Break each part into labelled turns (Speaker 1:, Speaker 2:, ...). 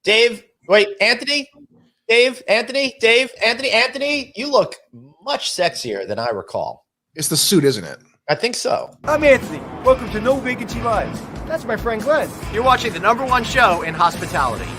Speaker 1: Dave, wait, Anthony, Dave, Anthony, Dave, Anthony, you look much sexier than I recall.
Speaker 2: It's the suit, isn't it?
Speaker 1: I think so.
Speaker 3: I'm Anthony. Welcome to No Vacancy Live. That's my friend Glenn.
Speaker 1: You're watching the #1 show in hospitality.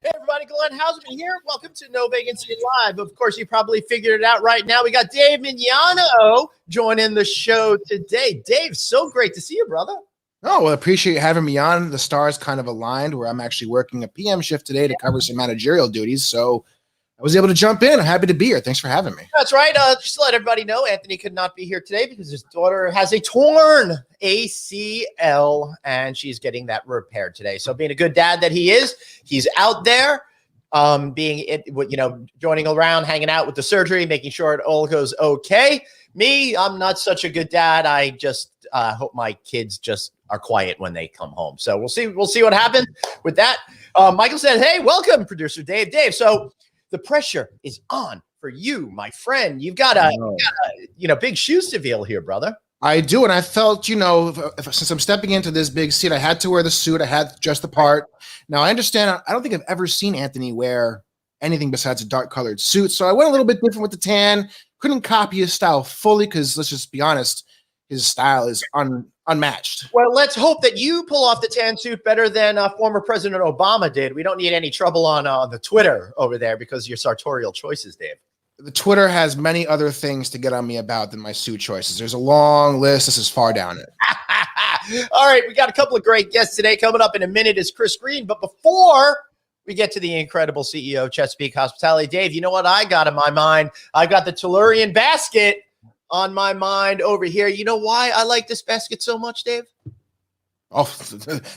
Speaker 1: Hey everybody, Glenn Hausman here. Welcome to No Vacancy Live. Of course, you probably figured it out right now. We got Dave Mignano joining the show today. Dave, so great to see you, brother.
Speaker 2: Oh, well, appreciate having me on. The stars kind of aligned where I'm actually working a PM shift today to cover some managerial duties. So I was able to jump in. I'm happy to be here. Thanks for having me.
Speaker 1: That's right. Just to let everybody know, Anthony could not be here today because his daughter has a torn ACL and she's getting that repaired today. So being a good dad that he is, he's out there joining around, hanging out with the surgery, making sure it all goes okay. Me, I'm not such a good dad. I just hope my kids just are quiet when they come home. So we'll see what happens with that. Michael said, hey, welcome, producer Dave. Dave, so the pressure is on for you, my friend. You've got big shoes to fill here, brother.
Speaker 2: I do. And I felt, since I'm stepping into this big seat, I had to wear the suit. I had just the part. Now, I understand. I don't think I've ever seen Anthony wear anything besides a dark colored suit. So I went a little bit different with the tan. Couldn't copy his style fully because let's just be honest, his style is unmatched.
Speaker 1: Well, let's hope that you pull off the tan suit better than former President Obama did. We don't need any trouble on the Twitter over there because of your sartorial choices, Dave.
Speaker 2: The Twitter has many other things to get on me about than my suit choices. There's a long list. This is far down it.
Speaker 1: All right, we got a couple of great guests today. Coming up in a minute is Chris Green. But before we get to the incredible CEO of Chesapeake Hospitality, Dave, you know what I got in my mind? I've got the Tellurian basket on my mind over here. You know why I like this basket so much, Dave?
Speaker 2: Oh,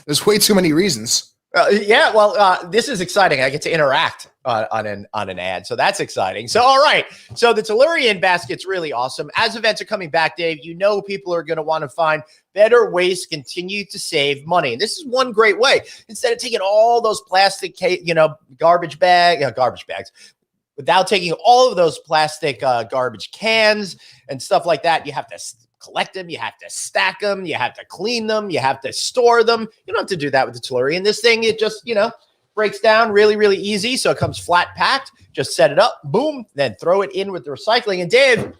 Speaker 2: there's way too many reasons.
Speaker 1: This is exciting. I get to interact on an ad, so that's exciting. So, all right. So the Tellurian basket's really awesome. As events are coming back, Dave, people are going to want to find better ways to continue to save money. And this is one great way. Instead of taking all those plastic, garbage bags, without taking all of those plastic garbage cans and stuff like that, you have to collect them, you have to stack them, you have to clean them, you have to store them. You don't have to do that with the Tellurian. This thing, it just, breaks down really, really easy. So it comes flat packed. Just set it up, boom, then throw it in with the recycling. And Dave, do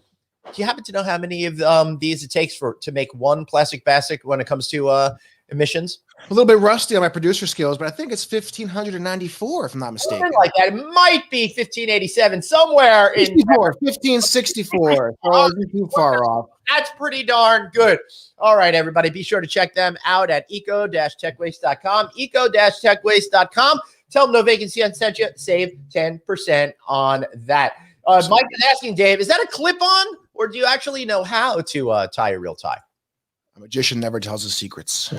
Speaker 1: you happen to know how many of these it takes to make one plastic basket when it comes to emissions?
Speaker 2: A little bit rusty on my producer skills, but I think it's 1,594, if I'm not mistaken.
Speaker 1: Something like that. It might be 1587, somewhere in
Speaker 2: 1564. So too far off.
Speaker 1: That's pretty darn good. All right, everybody, be sure to check them out at eco-techwaste.com, eco-techwaste.com. Tell them No Vacancy sent you. Save 10% on that. Mike is asking, Dave, is that a clip-on, or do you actually know how to tie a real tie?
Speaker 2: A magician never tells his secrets.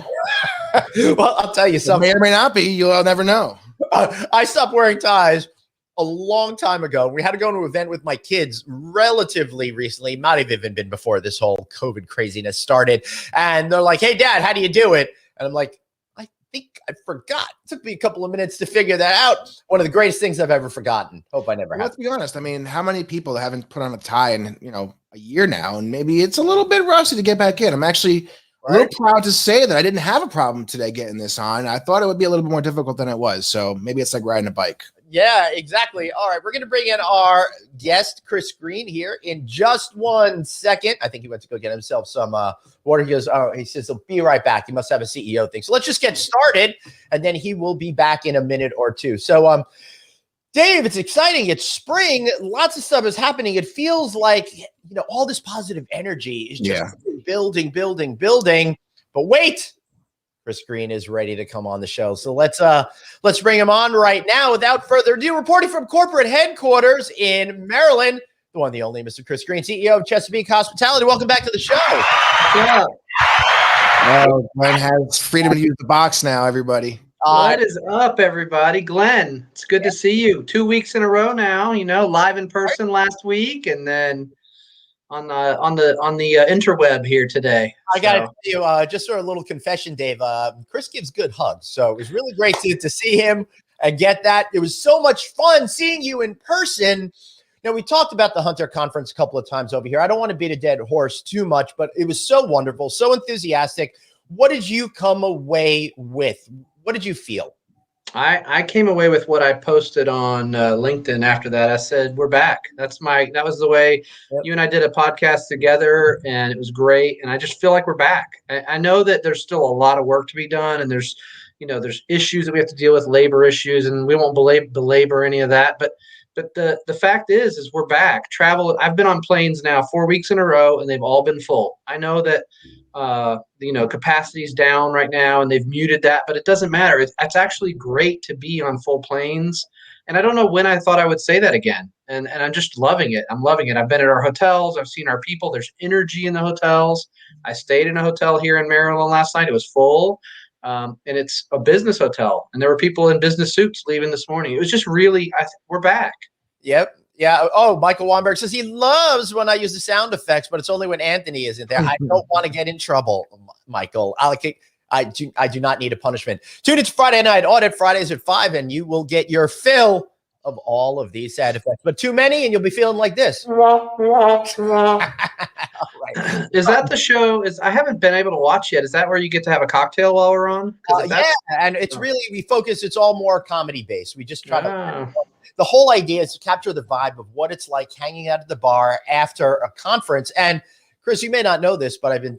Speaker 1: Well, I'll tell you something.
Speaker 2: It may or may not be. You'll never know.
Speaker 1: I stopped wearing ties a long time ago. We had to go to an event with my kids relatively recently. Might have even been before this whole COVID craziness started. And they're like, hey, Dad, how do you do it? And I'm like, I think I forgot. It took me a couple of minutes to figure that out. One of the greatest things I've ever forgotten. Hope I never have.
Speaker 2: Let's be honest. I mean, how many people haven't put on a tie in, a year now? And maybe it's a little bit rusty to get back in. I'm actually a little proud to say that I didn't have a problem today getting this on. I thought it would be a little bit more difficult than it was. So maybe it's like riding a bike.
Speaker 1: Yeah, exactly. All right, we're going to bring in our guest, Chris Green, here in just 1 second. I think he went to go get himself some water. He says he'll be right back. He must have a CEO thing. So let's just get started, and then he will be back in a minute or two. So, Dave, it's exciting. It's spring. Lots of stuff is happening. It feels like, all this positive energy is just building. But wait. Chris Green is ready to come on the show. So let's bring him on right now. Without further ado, reporting from corporate headquarters in Maryland, the one, the only Mr. Chris Green, CEO of Chesapeake Hospitality. Welcome back to the show.
Speaker 2: Yeah. Glenn has freedom to use the box now, everybody.
Speaker 4: What is up, everybody? Glenn, it's good to see you. 2 weeks in a row now, live in person last week, and then on the interweb here today.
Speaker 1: I got to tell you, just sort of a little confession, Dave. Chris gives good hugs, so it was really great to see him. and get that. It was so much fun seeing you in person. Now, we talked about the Hunter Conference a couple of times over here. I don't want to beat a dead horse too much, but it was so wonderful, so enthusiastic. What did you come away with? What did you feel?
Speaker 4: I came away with what I posted on LinkedIn after that. I said, we're back. That was the way you and I did a podcast together, and it was great. And I just feel like we're back. I know that there's still a lot of work to be done, and there's issues that we have to deal with, labor issues, and we won't belabor any of that. But the fact is we're back. Travel. I've been on planes now 4 weeks in a row, and they've all been full. I know that capacity's down right now, and they've muted that, but it doesn't matter. It's actually great to be on full planes. And I don't know when I thought I would say that again. And I'm just loving it. I'm loving it. I've been at our hotels. I've seen our people. There's energy in the hotels. I stayed in a hotel here in Maryland last night. It was full. And it's a business hotel, and there were people in business suits leaving this morning. It was just really, we're back.
Speaker 1: Yep. Yeah. Oh, Michael Weinberg says he loves when I use the sound effects, but it's only when Anthony isn't there. I don't want to get in trouble, Michael. I do not need a punishment. Tune into Friday Night Audit, Fridays at 5, and you will get your fill of all of these sound effects. But too many, and you'll be feeling like this. All right.
Speaker 4: Is that the show? I haven't been able to watch yet. Is that where you get to have a cocktail while we're on?
Speaker 1: Yeah, and it's really, we focus, it's all more comedy based. We just try to, the whole idea is to capture the vibe of what it's like hanging out at the bar after a conference. And Chris, you may not know this, but I've been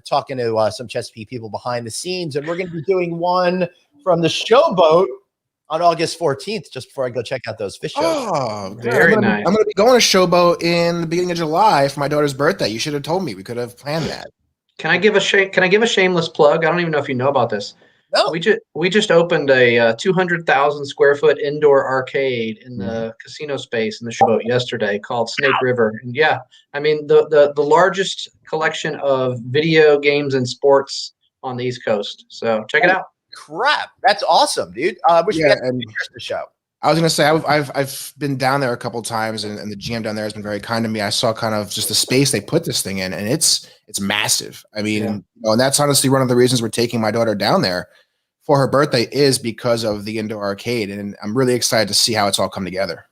Speaker 1: talking to some Chesapeake people behind the scenes, and we're going to be doing one from the Showboat on August 14th, just before I go check out those fish shows.
Speaker 2: Oh,
Speaker 4: very nice.
Speaker 2: I'm going to be going to Showboat in the beginning of July for my daughter's birthday. You should have told me. We could have planned that.
Speaker 4: Can I give a shameless plug? I don't even know if you know about this.
Speaker 1: No.
Speaker 4: We just opened a 200,000 square foot indoor arcade in the casino space in the Showboat yesterday called Snake River. And yeah, I mean the largest collection of video games and sports on the East Coast. So check it out.
Speaker 1: Crap, that's awesome, dude. Wish we had the show.
Speaker 2: I was going to say I've been down there a couple of times, and the GM down there has been very kind to me. I saw kind of just the space they put this thing in, and it's massive. I mean, and that's honestly one of the reasons we're taking my daughter down there for her birthday is because of the indoor arcade, and I'm really excited to see how it's all come together.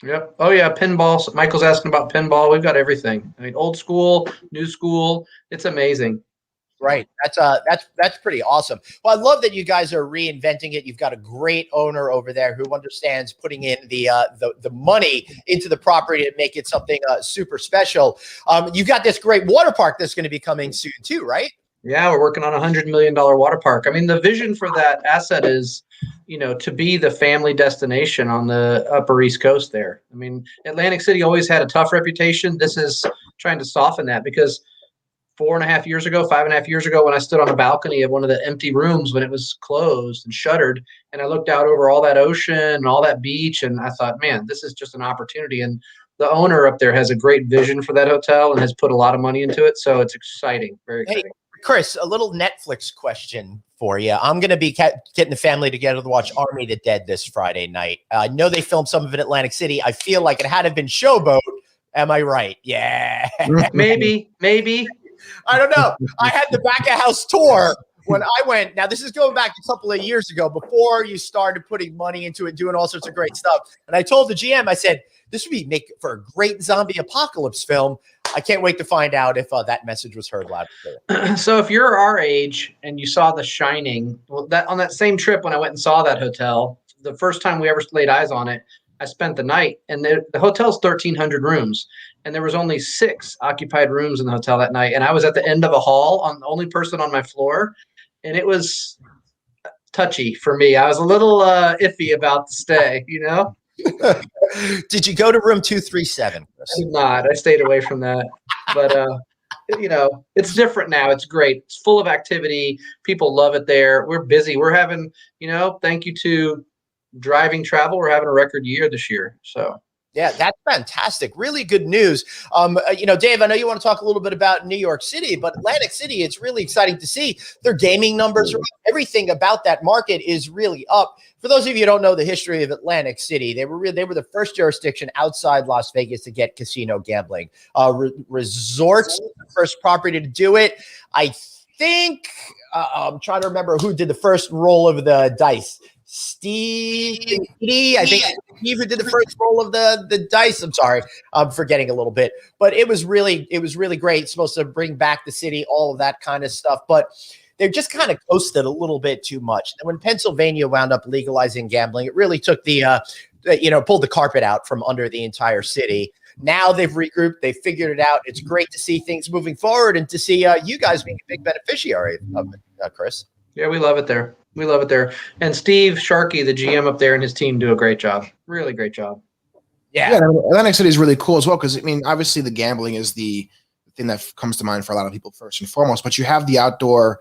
Speaker 4: Yep. Oh yeah, pinball. Michael's asking about pinball. We've got everything. I mean, old school, new school. It's amazing.
Speaker 1: Right. That's pretty awesome. Well, I love that you guys are reinventing it. You've got a great owner over there who understands putting in the money into the property to make it something super special. You've got this great water park that's going to be coming soon too, right?
Speaker 4: Yeah, we're working on a $100 million water park. I mean, the vision for that asset is, to be the family destination on the Upper East Coast there. I mean, Atlantic City always had a tough reputation. This is trying to soften that because 5.5 years ago, when I stood on the balcony of one of the empty rooms when it was closed and shuttered, and I looked out over all that ocean and all that beach, and I thought, man, this is just an opportunity. And the owner up there has a great vision for that hotel and has put a lot of money into it. So it's exciting, very exciting.
Speaker 1: Hey, Chris, a little Netflix question for you. I'm going to be getting the family together to watch Army of the Dead this Friday night. I know they filmed some of it in Atlantic City. I feel like it had to have been Showboat. Am I right? Yeah.
Speaker 4: Maybe.
Speaker 1: I don't know. I had the back of house tour when I went. Now, this is going back a couple of years ago before you started putting money into it, doing all sorts of great stuff. And I told the GM, I said, this would make for a great zombie apocalypse film. I can't wait to find out if that message was heard loud and clear.
Speaker 4: So if you're our age and you saw The Shining, well, on that same trip when I went and saw that hotel, the first time we ever laid eyes on it, I spent the night, and the hotel's 1,300 rooms, and there was only 6 occupied rooms in the hotel that night. And I was at the end of a hall, on the only person on my floor, and it was touchy for me. I was a little iffy about the stay,
Speaker 1: Did you go to room 237?
Speaker 4: I did not. I stayed away from that. But, it's different now. It's great. It's full of activity. People love it there. We're busy. We're having, thank you to driving travel, we're having a record year this year. So
Speaker 1: yeah, that's fantastic. Really good news. Dave, I know you want to talk a little bit about New York City, but Atlantic City, it's really exciting to see their gaming numbers. Everything about that market is really up. For those of you who don't know the history of Atlantic City, they were the first jurisdiction outside Las Vegas to get casino gambling. Resorts, the first property to do it. I think I'm trying to remember who did the first roll of the dice. Steve I think Steve who did the first roll of the dice. I'm sorry, I'm forgetting a little bit, but it was really great. It's supposed to bring back the city, all of that kind of stuff, but they're just kind of coasted a little bit too much. And when Pennsylvania wound up legalizing gambling, it really took pulled the carpet out from under the entire city. Now they've regrouped, they figured it out. It's great to see things moving forward and to see you guys being a big beneficiary of it, Chris.
Speaker 4: Yeah, we love it there. We love it there. And Steve Sharkey, the GM up there, and his team do a great job. Really great job.
Speaker 1: Yeah,
Speaker 2: Atlantic City is really cool as well because, I mean, obviously the gambling is the thing that comes to mind for a lot of people first and foremost, but you have the outdoor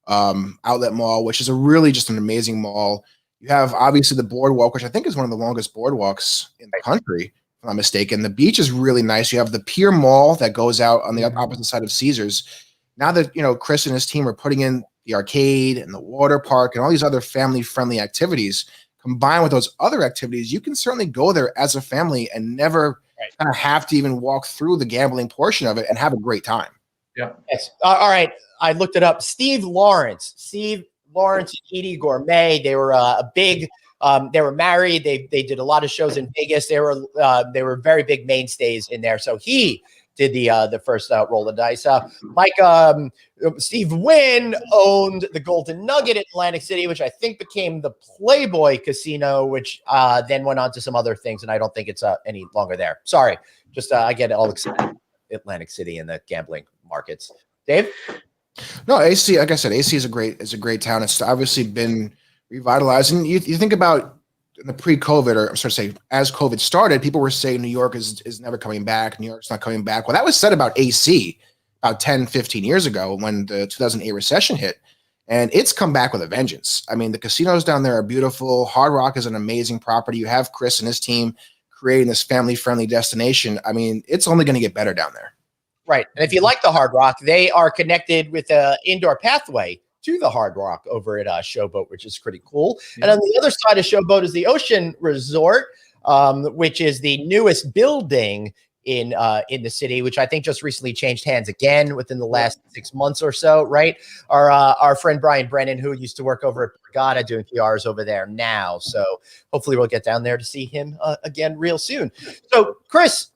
Speaker 2: outlet mall, which is really just an amazing mall. You have obviously the boardwalk, which I think is one of the longest boardwalks in the country, if I'm not mistaken. The beach is really nice. You have the Pier Mall that goes out on the opposite side of Caesars. Now that, Chris and his team are putting in the arcade and the water park and all these other family-friendly activities, combined with those other activities, you can certainly go there as a family and never kind of have to even walk through the gambling portion of it and have a great time.
Speaker 4: Yeah.
Speaker 1: Yes. All right. I looked it up. Steve Lawrence and Edie Gourmet. They were they were married. They did a lot of shows in Vegas. They were very big mainstays in there. So he did the first roll of dice. Steve Wynn owned the Golden Nugget in Atlantic City, which I think became the Playboy Casino, which then went on to some other things, and I don't think it's any longer there. Sorry, just I get all excited. Atlantic City and the gambling markets. Dave?
Speaker 2: No, AC, like I said, AC is a great town. It's obviously been revitalized. And you think about in the pre-COVID, or sort of say as COVID started, people were saying New York is never coming back. New York's not coming back. Well, that was said about AC about 10, 15 years ago when the 2008 recession hit. And it's come back with a vengeance. I mean, the casinos down there are beautiful. Hard Rock is an amazing property. You have Chris and his team creating this family-friendly destination. I mean, it's only going to get better down there.
Speaker 1: Right. And if you like the Hard Rock, they are connected with an indoor pathway to the Hard Rock over at Showboat, which is pretty cool. Yeah. And on the other side of Showboat is the Ocean Resort, which is the newest building in the city, which I think just recently changed hands again within the last 6 months or so, right? Our friend Brian Brennan, who used to work over at Brigada doing PRs over there now. So hopefully we'll get down there to see him again real soon. So Chris,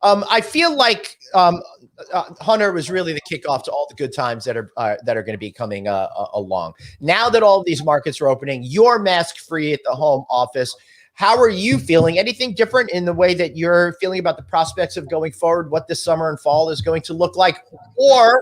Speaker 1: I feel like Hunter was really the kickoff to all the good times that are going to be coming along. Now that all of these markets are opening, you're mask-free at the home office. How are you feeling? Anything different in the way that you're feeling about the prospects of going forward, what this summer and fall is going to look like? Or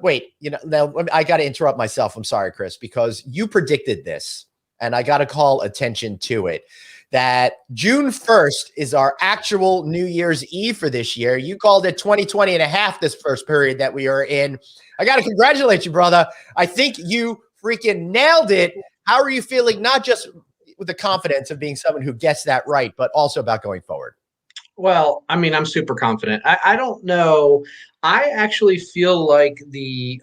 Speaker 1: wait, now I got to interrupt myself. I'm sorry, Chris, because you predicted this, and I got to call attention to it. That June 1st is our actual New Year's Eve for this year. You called it 2020 and a half this first period that we are in. I got to congratulate you, brother. I think you freaking nailed it. How are you feeling, not just with the confidence of being someone who gets that right, but also about going forward?
Speaker 4: Well, I mean, I'm super confident. I don't know. I actually feel like the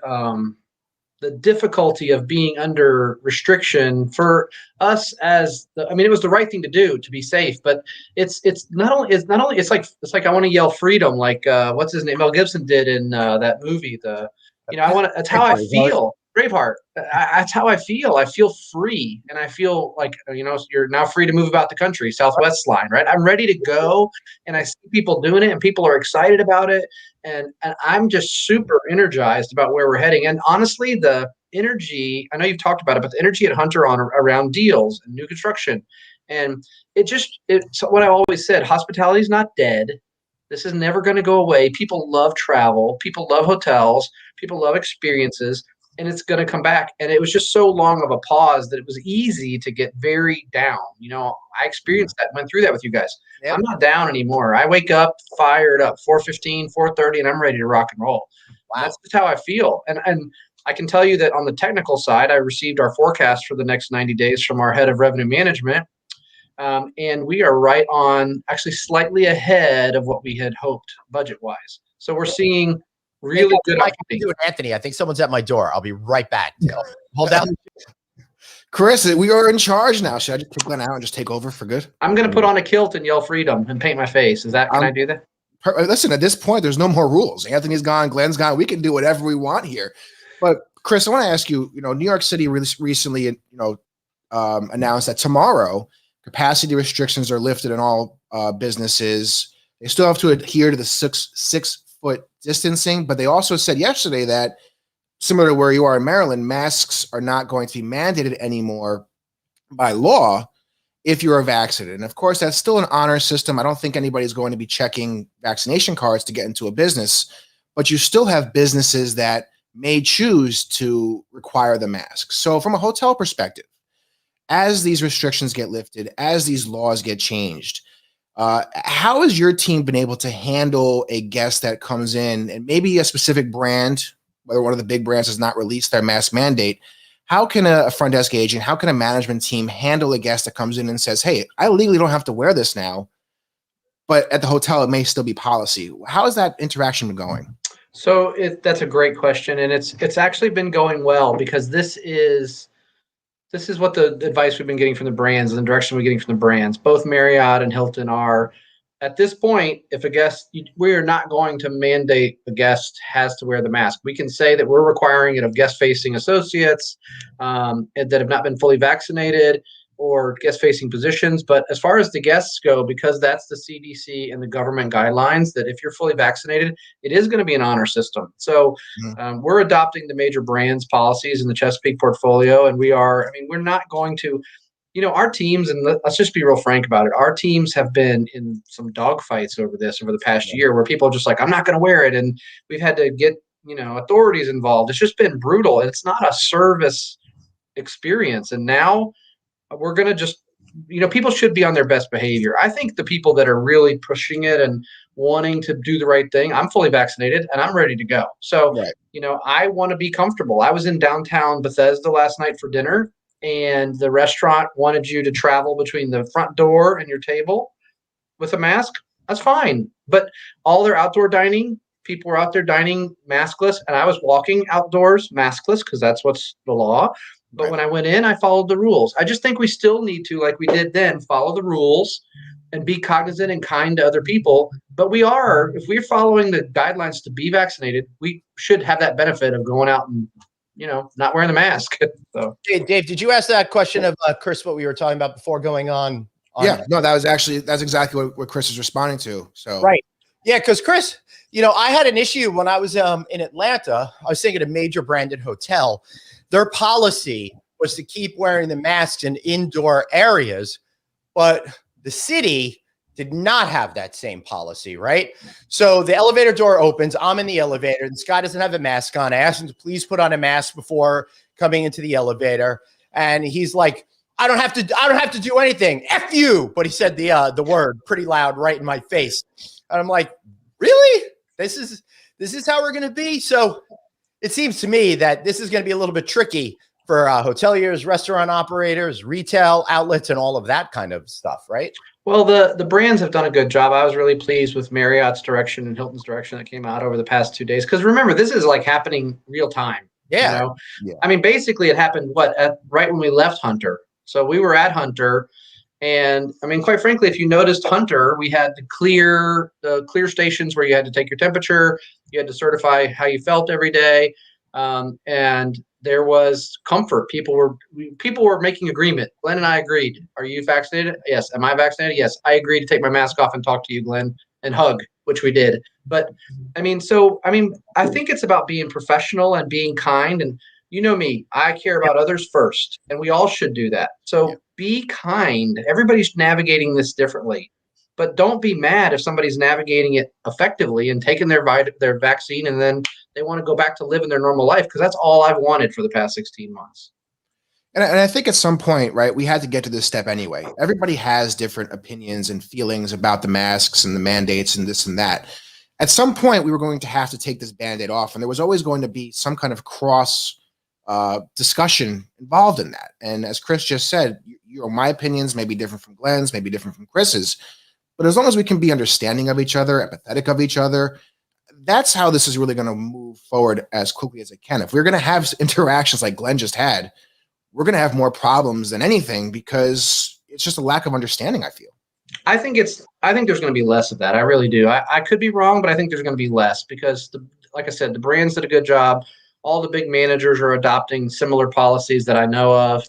Speaker 4: difficulty of being under restriction for us it was the right thing to do to be safe, but it's like I want to yell freedom, like what's his name? Mel Gibson did in that movie. That's how I feel. Braveheart. That's how I feel. I feel free, and I feel like you're now free to move about the country. Southwest line, right? I'm ready to go, and I see people doing it, and people are excited about it, and I'm just super energized about where we're heading. And honestly, the energy, I know you've talked about it, but the energy at Hunter around deals and new construction, and it's what I always said: hospitality is not dead. This is never going to go away. People love travel. People love hotels. People love experiences. And it's going to come back. And it was just so long of a pause that it was easy to get very down. I experienced that, went through that with you guys. Yep. I'm not down anymore. I wake up fired up, 4:15, 4:30, and I'm ready to rock and roll. Wow. That's just how I feel. And I can tell you that on the technical side, I received our forecast for the next 90 days from our head of revenue management. And we are right on, actually slightly ahead of what we had hoped budget-wise. So we're seeing really good opportunity.
Speaker 1: Anthony, I think someone's at my door. I'll be right back. Hold down.
Speaker 2: Chris, we are in charge now. Should I just kick Glenn out and just take over for good?
Speaker 4: I'm going to put on a kilt and yell freedom and paint my face. Can I do that?
Speaker 2: Listen, at this point, there's no more rules. Anthony's gone. Glenn's gone. We can do whatever we want here. But Chris, I want to ask you, New York City recently, announced that tomorrow capacity restrictions are lifted in all businesses. They still have to adhere to the 6-foot distancing, but they also said yesterday that, similar to where you are in Maryland, masks are not going to be mandated anymore by law if you are vaccinated. And of course, that's still an honor system. I don't think anybody's going to be checking vaccination cards to get into a business, but you still have businesses that may choose to require the mask. So from a hotel perspective, as these restrictions get lifted, as these laws get changed, how has your team been able to handle a guest that comes in and maybe a specific brand, whether one of the big brands has not released their mask mandate? How can a front desk agent, how can a management team handle a guest that comes in and says, hey, I legally don't have to wear this now, but at the hotel, it may still be policy? How has that interaction been going?
Speaker 4: So that's a great question. And it's actually been going well, because this is what the advice we've been getting from the brands and the direction we're getting from the brands. Both Marriott and Hilton are, at this point, if a guest, we are not going to mandate the guest has to wear the mask. We can say that we're requiring it of guest-facing associates that have not been fully vaccinated or guest-facing positions. But as far as the guests go, because that's the CDC and the government guidelines, that if you're fully vaccinated, it is going to be an honor system. So we're adopting the major brands policies in the Chesapeake portfolio, and we're not going to, our teams, and let's just be real frank about it, our teams have been in some dogfights over the past year, where people are just like, I'm not going to wear it. And we've had to get, authorities involved. It's just been brutal. It's not a service experience. And now we're going to just, people should be on their best behavior. I think the people that are really pushing it and wanting to do the right thing, I'm fully vaccinated and I'm ready to go. So,
Speaker 2: Right.
Speaker 4: I want to be comfortable. I was in downtown Bethesda last night for dinner, and the restaurant wanted you to travel between the front door and your table with a mask. That's fine. But all their outdoor dining, people were out there dining maskless, and I was walking outdoors maskless because that's what's the law. But when I went in, I followed the rules. I just think we still need to, like we did then, follow the rules and be cognizant and kind to other people. But if we're following the guidelines to be vaccinated, we should have that benefit of going out and, not wearing the mask. So,
Speaker 1: Hey, Dave, did you ask that question of Chris, what we were talking about before going on?
Speaker 2: Yeah, no, that's exactly what Chris is responding to. So,
Speaker 1: Right. Yeah, because Chris, I had an issue when I was in Atlanta. I was staying at a major branded hotel. Their policy was to keep wearing the masks in indoor areas, but the city did not have that same policy, right? So the elevator door opens. I'm in the elevator. This guy doesn't have a mask on. I asked him to please put on a mask before coming into the elevator, and he's like, I don't have to do anything. F you. But he said the word pretty loud right in my face. And I'm like, really? This is how we're going to be? So it seems to me that this is going to be a little bit tricky for hoteliers, restaurant operators, retail outlets, and all of that kind of stuff, right?
Speaker 4: Well, the brands have done a good job. I was really pleased with Marriott's direction and Hilton's direction that came out over the past 2 days. Because remember, this is like happening real time.
Speaker 1: Yeah.
Speaker 4: Yeah. Basically, it happened right when we left Hunter. So we were at Hunter, and quite frankly, if you noticed Hunter, we had the clear stations where you had to take your temperature, you had to certify how you felt every day, and there was comfort. People were making agreement. Glenn and I agreed. Are you vaccinated? Yes. Am I vaccinated? Yes. I agree to take my mask off and talk to you, Glenn, and hug, which we did. But I think it's about being professional and being kind. And you know me, I care about others first, and we all should do that. So be kind. Everybody's navigating this differently, but don't be mad if somebody's navigating it effectively and taking their vaccine, and then they want to go back to living their normal life, because that's all I've wanted for the past 16 months.
Speaker 2: And I think at some point, right, we had to get to this step anyway. Everybody has different opinions and feelings about the masks and the mandates and this and that. At some point, we were going to have to take this Band-Aid off, and there was always going to be some kind of cross discussion involved in that. And as Chris just said, my opinions may be different from Glenn's, may be different from Chris's, but as long as we can be understanding of each other, empathetic of each other, that's how this is really going to move forward as quickly as it can. If we're going to have interactions like Glenn just had, we're going to have more problems than anything, because it's just a lack of understanding, I feel.
Speaker 4: I think there's going to be less of that. I really do. I could be wrong, but I think there's going to be less, because like I said, the brands did a good job. All the big managers are adopting similar policies that I know of.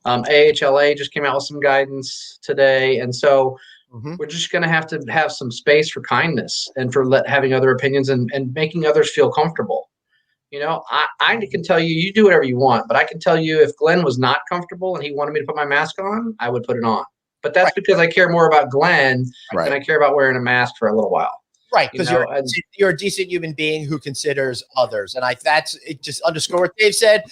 Speaker 4: AHLA just came out with some guidance today. And so
Speaker 1: Mm-hmm.
Speaker 4: we're just going to have some space for kindness and for having other opinions and making others feel comfortable. I can tell you, you do whatever you want, but I can tell you if Glenn was not comfortable and he wanted me to put my mask on, I would put it on. But that's because I care more about Glenn than I care about wearing a mask for a little while.
Speaker 1: Right, because you're a decent human being who considers others, and it just underscore what Dave said.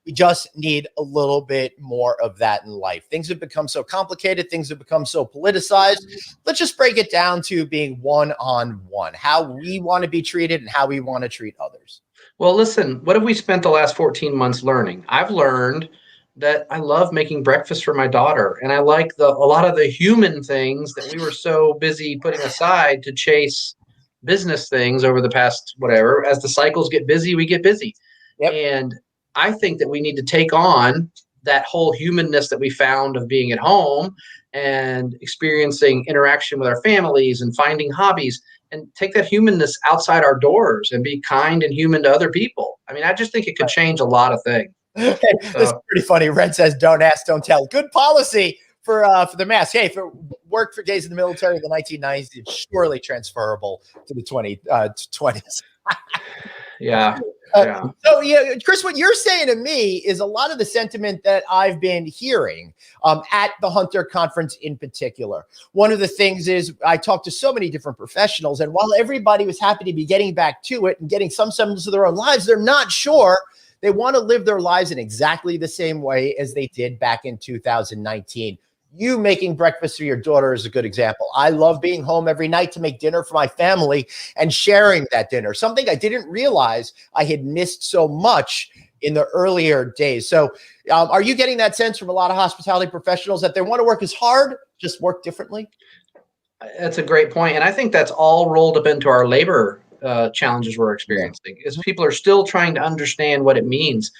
Speaker 1: We just need a little bit more of that in life. Things have become so complicated. Things have become so politicized. Let's just break it down to being one-on-one, how we want to be treated and how we want to treat others.
Speaker 4: Well, listen, what have we spent the last 14 months learning? I've learned that I love making breakfast for my daughter, and I like a lot of the human things that we were so busy putting aside to chase business things over the past whatever. As the cycles get busy, we get busy.
Speaker 1: Yep.
Speaker 4: And I think that we need to take on that whole humanness that we found of being at home and experiencing interaction with our families and finding hobbies, and take that humanness outside our doors and be kind and human to other people. I mean, I just think it could change a lot of things.
Speaker 1: This is pretty funny. Ren says, "Don't ask, don't tell." Good policy for the mask. Hey, for work for gays in the military in the 1990s, it's surely transferable to the 20s.
Speaker 4: Yeah.
Speaker 1: So, Chris, what you're saying to me is a lot of the sentiment that I've been hearing at the Hunter Conference in particular. One of the things is I talked to so many different professionals, and while everybody was happy to be getting back to it and getting some semblance of their own lives, they're not sure they want to live their lives in exactly the same way as they did back in 2019. You making breakfast for your daughter is a good example. I love being home every night to make dinner for my family and sharing that dinner, something I didn't realize I had missed so much in the earlier days. So are you getting that sense from a lot of hospitality professionals that they want to work as hard, just work differently?
Speaker 4: That's a great point. And I think that's all rolled up into our labor challenges we're experiencing, is people are still trying to understand what it means.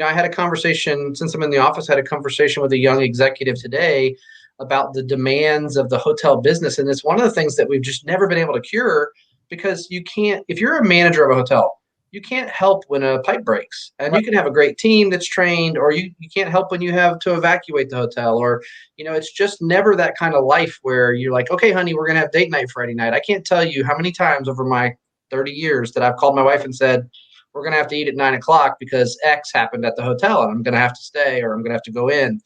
Speaker 4: I had a conversation, since I'm in the office, had a conversation with a young executive today about the demands of the hotel business. And it's one of the things that we've just never been able to cure, because you can't, if you're a manager of a hotel, you can't help when a pipe breaks. And you can have a great team that's trained, or you can't help when you have to evacuate the hotel, or, it's just never that kind of life where you're like, okay, honey, we're going to have date night Friday night. I can't tell you how many times over my 30 years that I've called my wife and said, we're going to have to eat at 9:00 because X happened at the hotel and I'm going to have to stay, or I'm going to have to go in.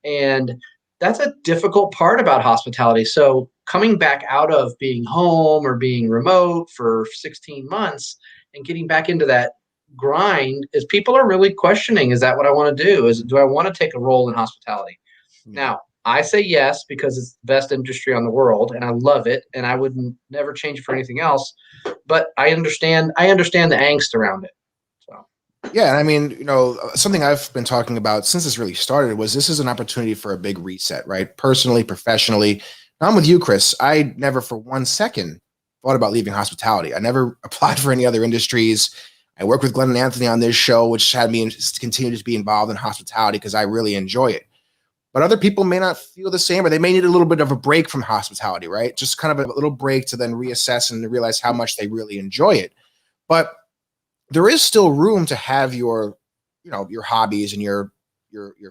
Speaker 4: And that's a difficult part about hospitality. So coming back out of being home or being remote for 16 months and getting back into that grind, is people are really questioning, is that what I want to do? Do I want to take a role in hospitality? Now, I say yes, because it's the best industry on the world and I love it, and I would never change it for anything else. But I understand the angst around it. So
Speaker 2: yeah, I mean, something I've been talking about since this really started was this is an opportunity for a big reset, right? Personally, professionally. Now, I'm with you, Chris. I never for 1 second thought about leaving hospitality. I never applied for any other industries. I work with Glenn and Anthony on this show, which had me continue to be involved in hospitality because I really enjoy it. But other people may not feel the same, or they may need a little bit of a break from hospitality, right? Just kind of a little break to then reassess and realize how much they really enjoy it. But there is still room to have your hobbies and your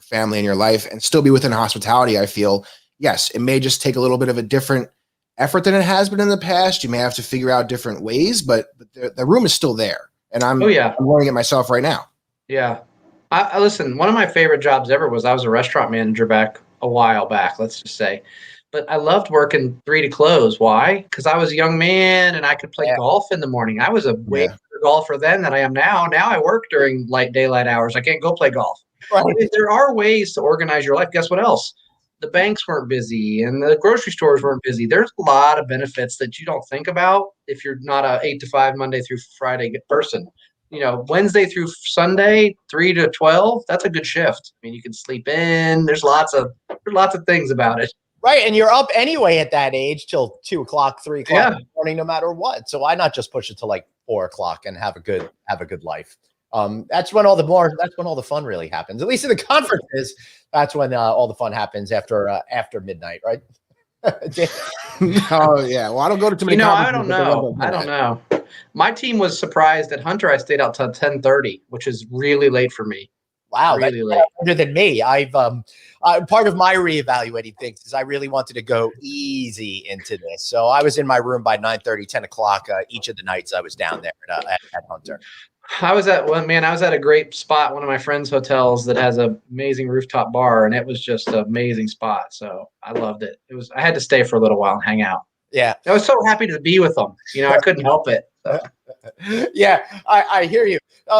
Speaker 2: family and your life and still be within hospitality. I feel, yes, it may just take a little bit of a different effort than it has been in the past. You may have to figure out different ways, but the room is still there. And I'm learning it myself right now.
Speaker 4: Yeah. I listen, one of my favorite jobs ever was I was a restaurant manager back a while back, let's just say. But I loved working 3 to close. Why? Because I was a young man and I could play golf in the morning. I was a way better golfer then than I am now. Now I work during light daylight hours. I can't go play golf. Right. There are ways to organize your life. Guess what else? The banks weren't busy and the grocery stores weren't busy. There's a lot of benefits that you don't think about if you're not a 8 to 5 Monday through Friday person. Wednesday through Sunday, 3 to 12, that's a good shift. I mean, you can sleep in. There's lots of things about it.
Speaker 1: Right. And you're up anyway at that age till 2 o'clock, 3 o'clock in the morning, no matter what. So why not just push it to like 4 o'clock and have a good life? That's when all the fun really happens. At least in the conferences, that's when all the fun happens after midnight, right?
Speaker 2: Oh yeah. Well, I don't go to too many.
Speaker 4: I don't know. My team was surprised at Hunter. I stayed out till 10:30, which is really late for me.
Speaker 1: Wow, that's
Speaker 4: really late.
Speaker 1: better than me. I've part of my reevaluating things is I really wanted to go easy into this. So I was in my room by 9:30, 10 o'clock each of the nights I was down there at Hunter.
Speaker 4: I was at a great spot, one of my friends' hotels that has an amazing rooftop bar, and it was just an amazing spot. So I loved it. I had to stay for a little while and hang out.
Speaker 1: Yeah.
Speaker 4: I was so happy to be with them. I couldn't help it. So.
Speaker 1: Yeah, I hear you.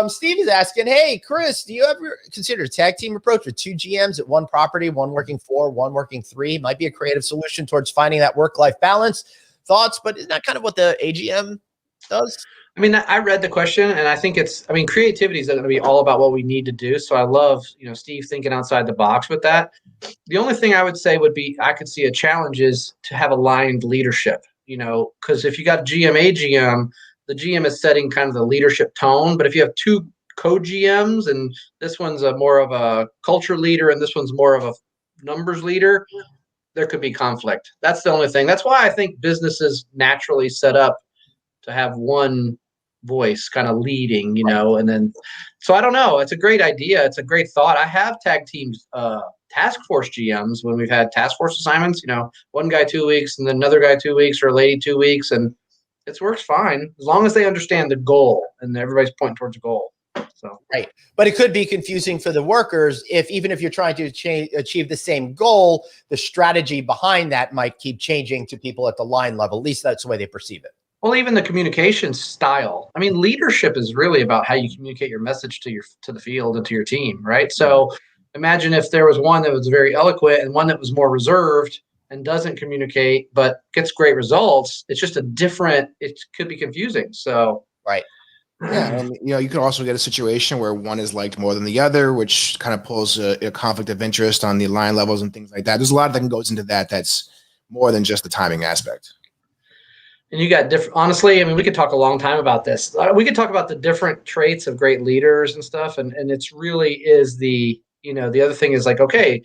Speaker 1: Steve is asking, hey, Chris, do you ever consider a tag team approach with 2 GMs at one property, one working 4, one working 3? Might be a creative solution towards finding that work-life balance. Thoughts, but isn't that kind of what the AGM does?
Speaker 4: I mean, I read the question, and I think creativity is going to be all about what we need to do. So I love, Steve thinking outside the box with that. The only thing I would say would be I could see a challenge is to have aligned leadership, because if you got GM, AGM, the GM is setting kind of the leadership tone. But if you have 2 co-GMs and this one's more of a culture leader and this one's more of a numbers leader, there could be conflict. That's the only thing. That's why I think businesses naturally set up to have one voice kind of leading, and then, so I don't know. It's a great idea. It's a great thought. I have tag teams, task force GMs when we've had task force assignments, one guy 2 weeks and then another guy 2 weeks or a lady 2 weeks. And it works fine as long as they understand the goal and everybody's pointing towards a goal. So,
Speaker 1: right. But it could be confusing for the workers even if you're trying to achieve the same goal, the strategy behind that might keep changing to people at the line level. At least that's the way they perceive it.
Speaker 4: Well, even the communication style. I mean, leadership is really about how you communicate your message to the field and to your team, right? So imagine if there was one that was very eloquent and one that was more reserved and doesn't communicate, but gets great results. It's just it could be confusing. So,
Speaker 1: right.
Speaker 2: Yeah, and you could also get a situation where one is liked more than the other, which kind of pulls a conflict of interest on the line levels and things like that. There's a lot that goes into that. That's more than just the timing aspect.
Speaker 4: And you got different, honestly, I mean, we could talk a long time about this. We could talk about the different traits of great leaders and stuff. And it's really is the other thing is like, okay,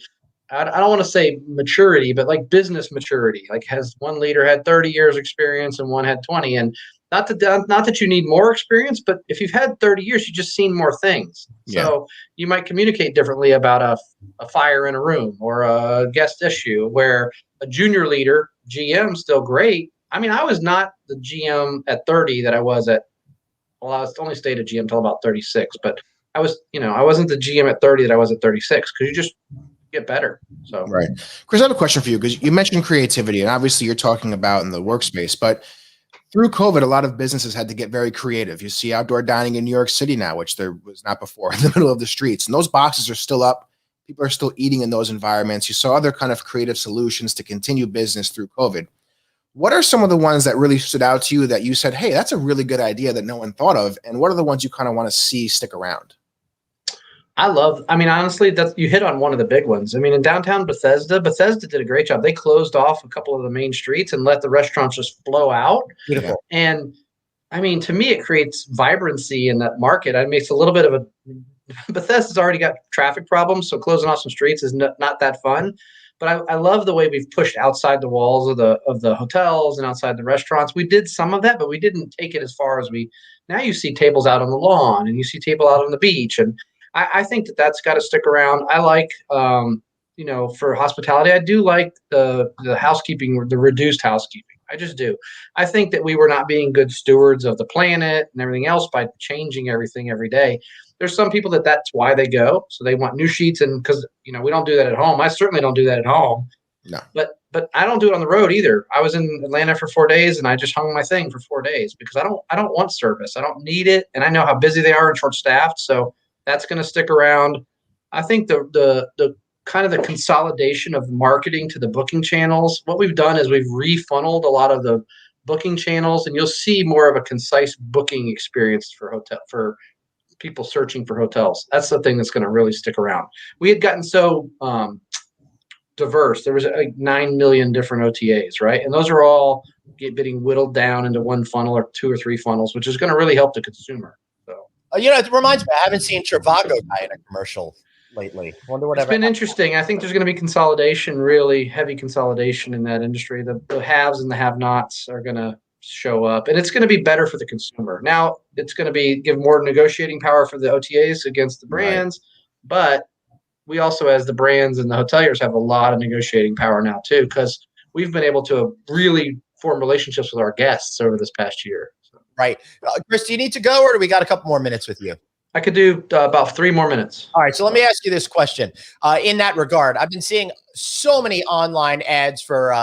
Speaker 4: I don't want to say maturity, but like business maturity, like has one leader had 30 years experience and one had 20, and not that you need more experience, but if you've had 30 years, you've just seen more things.
Speaker 2: Yeah.
Speaker 4: So you might communicate differently about a fire in a room or a guest issue, where a junior leader, GM, still great. I mean, I was not the GM at 30 that I was at. Well, I was only stayed at GM until about 36, but I wasn't the GM at 30 that I was at 36 because you just get better. So,
Speaker 2: right, Chris, I have a question for you because you mentioned creativity, and obviously you're talking about in the workspace, but through COVID, a lot of businesses had to get very creative. You see outdoor dining in New York City now, which there was not before, in the middle of the streets, and those boxes are still up. People are still eating in those environments. You saw other kind of creative solutions to continue business through COVID. What are some of the ones that really stood out to you that you said, hey, that's a really good idea that no one thought of? And what are the ones you kind of want to see stick around?
Speaker 4: Honestly, you hit on one of the big ones. I mean, in downtown Bethesda did a great job. They closed off a couple of the main streets and let the restaurants just flow out.
Speaker 1: Beautiful.
Speaker 4: And I mean, to me, it creates vibrancy in that market. I mean, it's a little bit of Bethesda's already got traffic problems, so closing off some streets is not that fun. But I love the way we've pushed outside the walls of the hotels and outside the restaurants. We did some of that, but we didn't take it as far as now you see tables out on the lawn and you see table out on the beach. And I think that's got to stick around. I like, for hospitality, I do like the housekeeping, the reduced housekeeping. I just do. I think that we were not being good stewards of the planet and everything else by changing everything every day. There's some people that's why they go. So they want new sheets, and because we don't do that at home. I certainly don't do that at home.
Speaker 2: No.
Speaker 4: But I don't do it on the road either. I was in Atlanta for 4 days and I just hung my thing for 4 days because I don't want service. I don't need it. And I know how busy they are and short staffed. So that's going to stick around. I think the kind of the consolidation of marketing to the booking channels. What we've done is we've refunneled a lot of the booking channels, and you'll see more of a concise booking experience for people searching for hotels. That's the thing that's going to really stick around. We had gotten so diverse. There was like 9 million different OTAs, right? And those are all getting whittled down into one funnel or 2 or 3 funnels, which is going to really help the consumer. So,
Speaker 1: it reminds me, I haven't seen Trivago guy in a commercial lately. Wonder what
Speaker 4: it's been interesting. I think there's going to be consolidation, really heavy consolidation in that industry. The haves and the have-nots are going to show up, and it's going to be better for the consumer. Now it's going to give more negotiating power for the OTAs against the brands. But we also, as the brands and the hoteliers, have a lot of negotiating power now too, because we've been able to really form relationships with our guests over this past year. So
Speaker 1: Right. Chris, do you need to go, or do we got a couple more minutes with you?
Speaker 4: I could do about 3 more minutes.
Speaker 1: All right, so let me ask you this question. In that regard, I've been seeing so many online ads for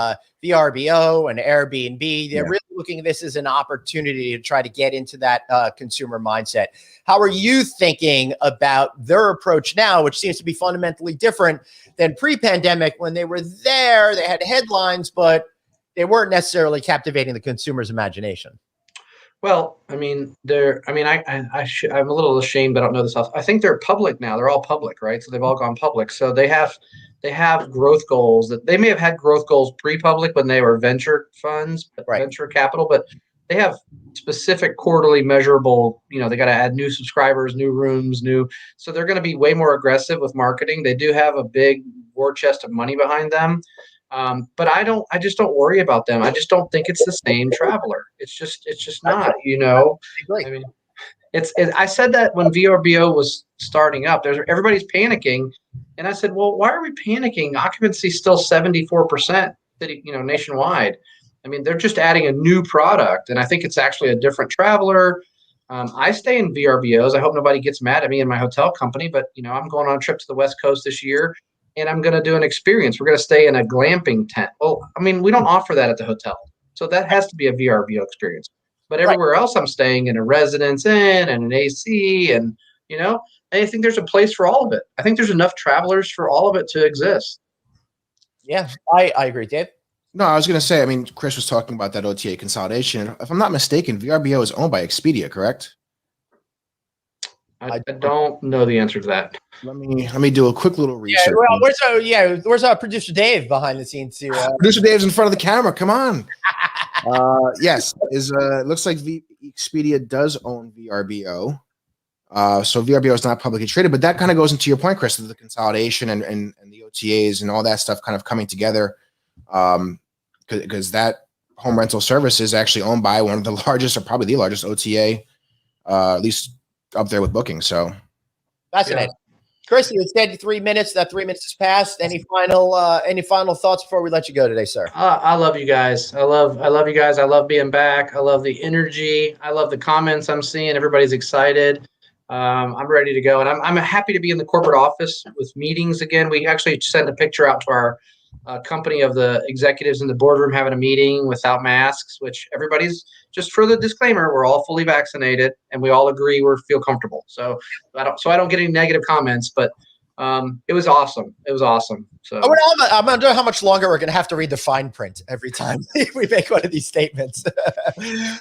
Speaker 1: VRBO and Airbnb. They're really looking at this as an opportunity to try to get into that consumer mindset. How are you thinking about their approach now, which seems to be fundamentally different than pre-pandemic when they were there, they had headlines, but they weren't necessarily captivating the consumer's imagination?
Speaker 4: Well, I mean, I'm a little ashamed, but I don't know this off. I think they're public now. They're all public, right? So they've all gone public. So they have growth goals that they may have had growth goals pre-public when they were venture funds, venture capital, but they have specific quarterly measurable, they got to add new subscribers, new rooms, so they're going to be way more aggressive with marketing. They do have a big war chest of money behind them. But I just don't worry about them. I just don't think it's the same traveler. It's just not, I mean, I said that when VRBO was starting up, everybody's panicking. And I said, well, why are we panicking? Occupancy is still 74% nationwide. I mean, they're just adding a new product. And I think it's actually a different traveler. I stay in VRBOs. I hope nobody gets mad at me in my hotel company, but I'm going on a trip to the West Coast this year. And I'm going to do an experience. We're going to stay in a glamping tent. Well, I mean, we don't offer that at the hotel. So that has to be a VRBO experience. But everywhere else I'm staying in a Residence Inn and an AC and, I think there's a place for all of it. I think there's enough travelers for all of it to exist.
Speaker 1: Yeah, I agree, Dave.
Speaker 2: No, I was going to say, I mean, Chris was talking about that OTA consolidation. If I'm not mistaken, VRBO is owned by Expedia, correct?
Speaker 4: I don't know the answer to that.
Speaker 2: Let me do a quick little research.
Speaker 1: Where's our producer Dave behind the scenes too?
Speaker 2: Producer Dave's in front of the camera. Come on. Yes, it looks like Expedia does own VRBO. So VRBO is not publicly traded, but that kind of goes into your point, Chris, of the consolidation and the OTAs and all that stuff kind of coming together. Because that home rental service is actually owned by one of the largest, or probably the largest OTA, at least up there with Booking. So
Speaker 1: fascinating. Yeah. Chris, you said 3 minutes. That 3 minutes has passed. Any final thoughts before we let you go today, sir? I
Speaker 4: love you guys. I love you guys. I love being back. I love the energy. I love the comments I'm seeing. Everybody's excited. I'm ready to go, and I'm happy to be in the corporate office with meetings again. We actually sent a picture out to our company of the executives in the boardroom having a meeting without masks, which everybody's, just for the disclaimer, we're all fully vaccinated and we all agree feel comfortable. So I don't get any negative comments, but it was awesome. It was awesome. So
Speaker 1: I'm wondering how much longer we're going to have to read the fine print every time we make one of these statements.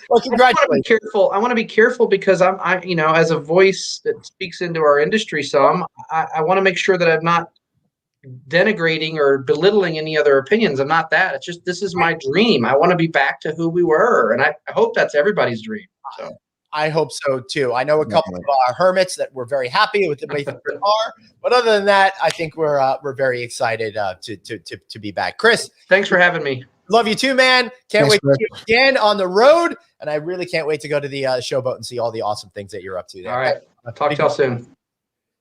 Speaker 1: Well, congratulations.
Speaker 4: I want to be careful because I'm as a voice that speaks into our industry some, I want to make sure that I'm not denigrating or belittling any other opinions. I'm not that. It's just, this is my dream. I want to be back to who we were. And I hope that's everybody's dream. So
Speaker 1: I hope so too. I know a couple of hermits that were very happy with the way things are, but other than that, I think we're very excited to be back. Chris,
Speaker 4: thanks for having me.
Speaker 1: Love you too, man. Can't wait to see you again on the road, and I really can't wait to go to the showboat and see all the awesome things that you're up to there.
Speaker 4: All right, I'll talk to y'all soon.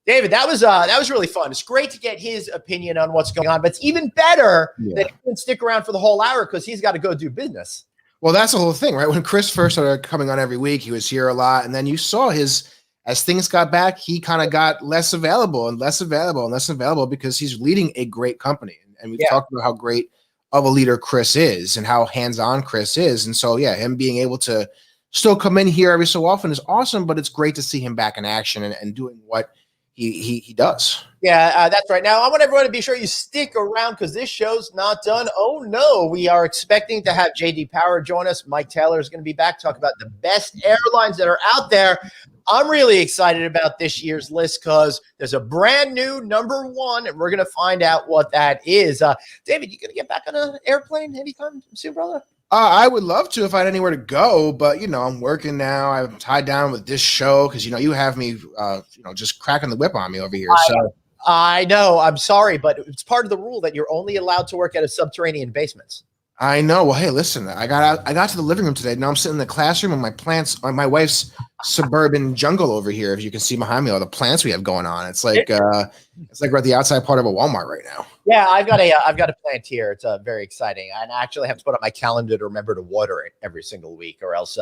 Speaker 1: David, that was really fun. It's great to get his opinion on what's going on, but it's even better that he can stick around for the whole hour because he's got to go do business.
Speaker 2: Well, that's the whole thing, right? When Chris first started coming on every week, he was here a lot, and then you saw as things got back, he kind of got less available because he's leading a great company, and we've talked about how great of a leader Chris is and how hands-on Chris is, and so him being able to still come in here every so often is awesome, but it's great to see him back in action and doing what he does.
Speaker 1: Yeah, that's right. Now, I want everyone to be sure you stick around because this show's not done. Oh, no. We are expecting to have J.D. Power join us. Mike Taylor is going to be back to talk about the best airlines that are out there. I'm really excited about this year's list because there's a brand new number one, and we're going to find out what that is. David, you going to get back on an airplane anytime soon, brother?
Speaker 2: I would love to if I had anywhere to go, but I'm working now. I'm tied down with this show because you have me, just cracking the whip on me over here.
Speaker 1: I know. I'm sorry, but it's part of the rule that you're only allowed to work at a subterranean basements.
Speaker 2: I know. Well, hey, listen, I got to the living room today. Now I'm sitting in the classroom and my wife's suburban jungle over here. If you can see behind me, all the plants we have going on. It's like we're at the outside part of a Walmart right now.
Speaker 1: Yeah, I've got a plant here. It's very exciting, and I actually have to put on my calendar to remember to water it every single week, or else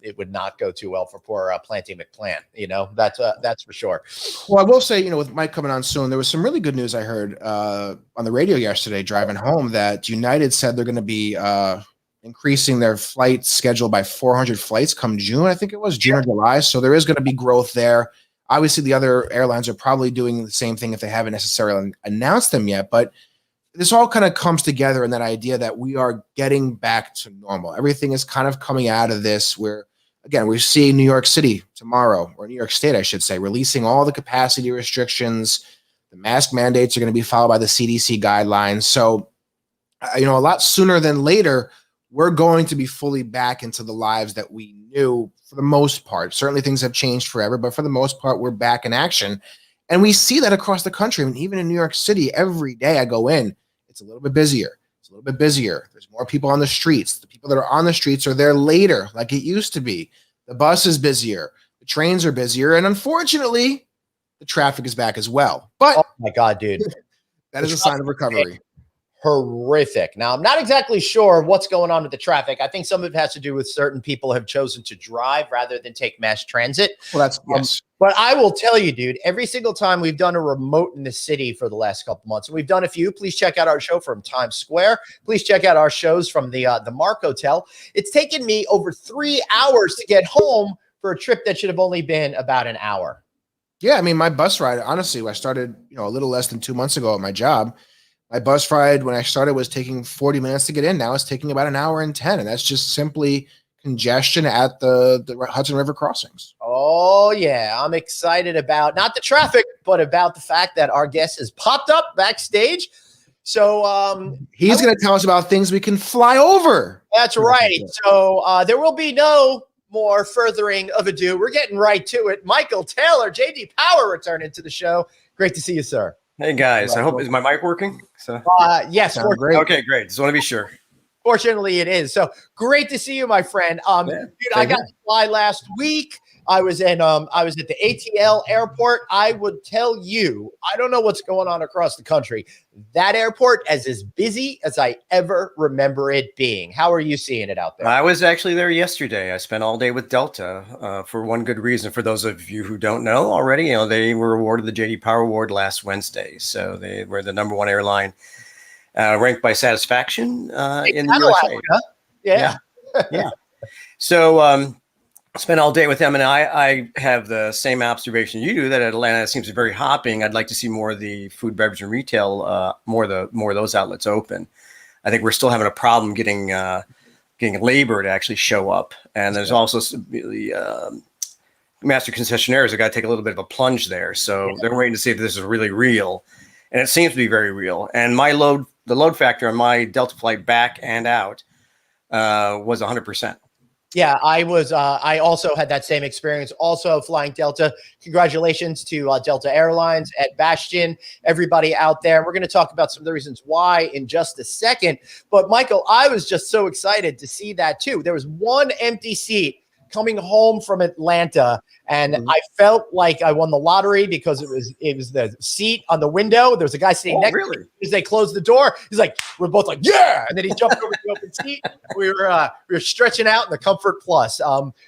Speaker 1: it would not go too well for poor Planty McPlant. That's for sure.
Speaker 2: Well, I will say, with Mike coming on soon, there was some really good news I heard on the radio yesterday driving home that United said they're going to be increasing their flight schedule by 400 flights come June. I think it was June or July. So there is going to be growth there. Obviously, the other airlines are probably doing the same thing if they haven't necessarily announced them yet. But this all kind of comes together in that idea that we are getting back to normal. Everything is kind of coming out of this where, again, we're seeing New York City tomorrow, or New York State, I should say, releasing all the capacity restrictions. The mask mandates are going to be followed by the CDC guidelines. So, a lot sooner than later, we're going to be fully back into the lives that we knew for the most part. Certainly things have changed forever, but for the most part, we're back in action. And we see that across the country. I mean, even in New York City, every day I go in, it's a little bit busier. There's more people on the streets. The people that are on the streets are there later, like it used to be. The bus is busier. The trains are busier. And unfortunately, the traffic is back as well. But
Speaker 1: oh my God, dude.
Speaker 2: That is a sign of recovery.
Speaker 1: Horrific. Now, I'm not exactly sure what's going on with the traffic. I think some of it has to do with certain people have chosen to drive rather than take mass transit.
Speaker 2: Well, that's yes.
Speaker 1: But I will tell you, dude, every single time we've done a remote in the city for the last couple months, and we've done a few, please check out our show from Times Square. Please check out our shows from the Mark Hotel. It's taken me over 3 hours to get home for a trip that should have only been about an hour.
Speaker 2: Yeah, I mean, my bus ride, honestly, I started, a little less than 2 months ago at my job. My bus ride when I started was taking 40 minutes to get in. Now it's taking about an hour and 10. And that's just simply congestion at the Hudson River crossings.
Speaker 1: Oh, yeah. I'm excited about not the traffic, but about the fact that our guest has popped up backstage. So
Speaker 2: he's going to tell us about things we can fly over.
Speaker 1: That's right. So there will be no more furthering of ado. We're getting right to it. Michael Taylor, JD Power, returning to the show. Great to see you, sir.
Speaker 5: Hey guys, I hope is my mic working? So
Speaker 1: yes,
Speaker 2: great.
Speaker 5: Okay, great. Just want to be sure.
Speaker 1: Fortunately, it is. So great to see you, my friend. Dude, I got to fly last week. I was at the ATL airport. I would tell you, I don't know what's going on across the country. That airport is as busy as I ever remember it being. How are you seeing it out there?
Speaker 5: I was actually there yesterday. I spent all day with Delta for one good reason. For those of you who don't know already, they were awarded the JD Power Award last Wednesday. So they were the #1 airline ranked by satisfaction in the USA.
Speaker 1: Huh? Yeah.
Speaker 5: Yeah. So spent all day with them, and I have the same observation you do that Atlanta seems very hopping. I'd like to see more of the food, beverage, and retail, more of those outlets open. I think we're still having a problem getting labor to actually show up, and there's also the master concessionaires have got to take a little bit of a plunge there. So they're waiting to see if this is really real, and it seems to be very real. And the load factor on my Delta flight back and out was 100%.
Speaker 1: Yeah, I was. I also had that same experience. Also flying Delta. Congratulations to Delta Airlines at Bastion. Everybody out there. We're going to talk about some of the reasons why in just a second. But Michael, I was just so excited to see that too. There was one empty seat coming home from Atlanta, and I felt like I won the lottery because it was the seat on the window. There was a guy sitting next to me. As they closed the door, he's like, we're both like, yeah, and then he jumped over the open seat. We were stretching out in the Comfort Plus.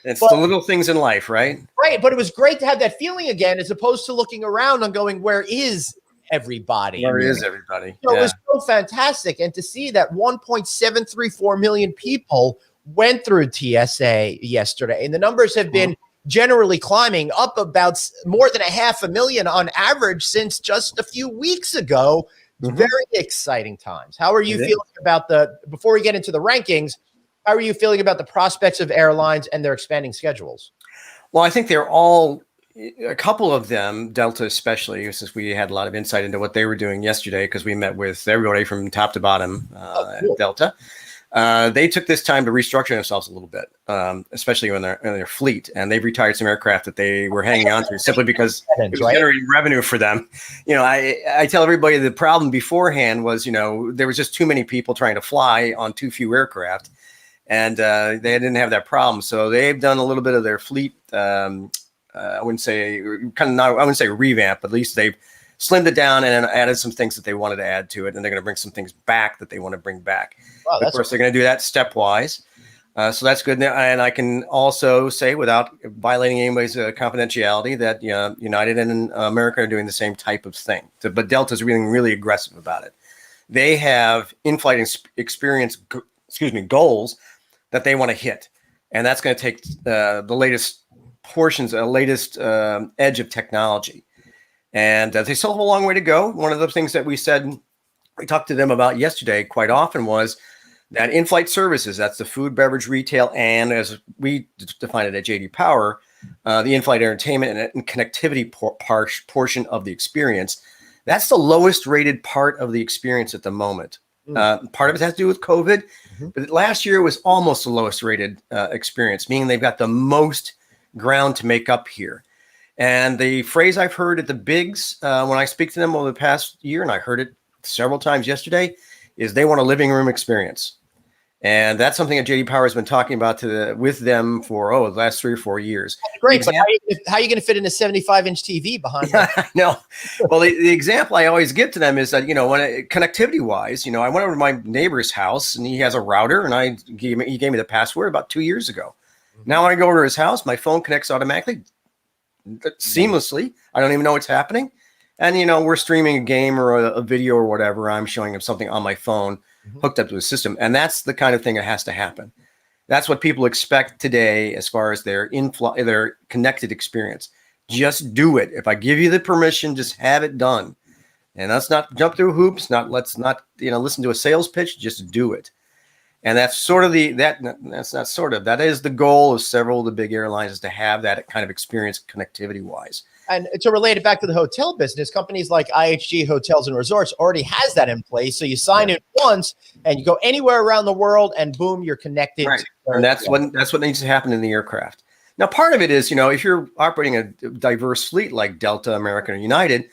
Speaker 5: It's the little things in life, right?
Speaker 1: Right, but it was great to have that feeling again, as opposed to looking around and going, where is everybody?
Speaker 5: Where is everybody?
Speaker 1: So it was so fantastic, and to see that 1.734 million people went through TSA yesterday, and the numbers have been generally climbing up about more than 500,000 on average since just a few weeks ago. Very exciting times. How are you feeling about before we get into the rankings, how are you feeling about the prospects of airlines and their expanding schedules?
Speaker 5: Well, I think they're all, a couple of them, Delta especially, since we had a lot of insight into what they were doing yesterday, because we met with everybody from top to bottom at Delta. They took this time to restructure themselves a little bit, especially in their fleet, and they've retired some aircraft that they were hanging on to simply because it was generating revenue for them. I tell everybody the problem beforehand was, there was just too many people trying to fly on too few aircraft, and they didn't have that problem. So they've done a little bit of their fleet. I wouldn't say I wouldn't say revamp, but at least they've slimmed it down and added some things that they wanted to add to it, and they're going to bring some things back that they want to bring back.
Speaker 1: Wow,
Speaker 5: of course, they're going to do that stepwise. So that's good. And I can also say, without violating anybody's confidentiality, that United and America are doing the same type of thing. But Delta is being really aggressive about it. They have in-flight experience, goals that they want to hit, and that's going to take the latest portions, the latest edge of technology. And they still have a long way to go. One of the things that we talked to them about yesterday quite often was that in-flight services, that's the food, beverage, retail, and as we define it at JD Power, the in-flight entertainment and connectivity portion of the experience, that's the lowest rated part of the experience at the moment. Part of it has to do with COVID, but last year was almost the lowest rated experience, meaning they've got the most ground to make up here. And the phrase I've heard at the bigs when I speak to them over the past year, and I heard it several times yesterday, is they want a living room experience. And that's something that JD Power has been talking about with them for the last 3 or 4 years.
Speaker 1: Great, but how are you going to fit in a 75-inch TV behind them?
Speaker 5: No. Well, the example I always give to them is that, when connectivity-wise, I went over to my neighbor's house, and he has a router, and he gave me the password about 2 years ago. Now when I go over to his house, my phone connects automatically, seamlessly. I don't even know what's happening. And, we're streaming a game or a video or whatever. I'm showing him something on my phone hooked up to the system. And that's the kind of thing that has to happen. That's what people expect today as far as their connected experience. Just do it. If I give you the permission, just have it done. And let's not jump through hoops. Let's not listen to a sales pitch. Just do it. And that's sort of that is the goal of several of the big airlines, is to have that kind of experience connectivity wise.
Speaker 1: And to relate it back to the hotel business, companies like IHG Hotels and Resorts already has that in place. So you sign it once and you go anywhere around the world and boom, you're connected.
Speaker 5: Right. And that's what needs to happen in the aircraft. Now, part of it is, if you're operating a diverse fleet like Delta, American, or United,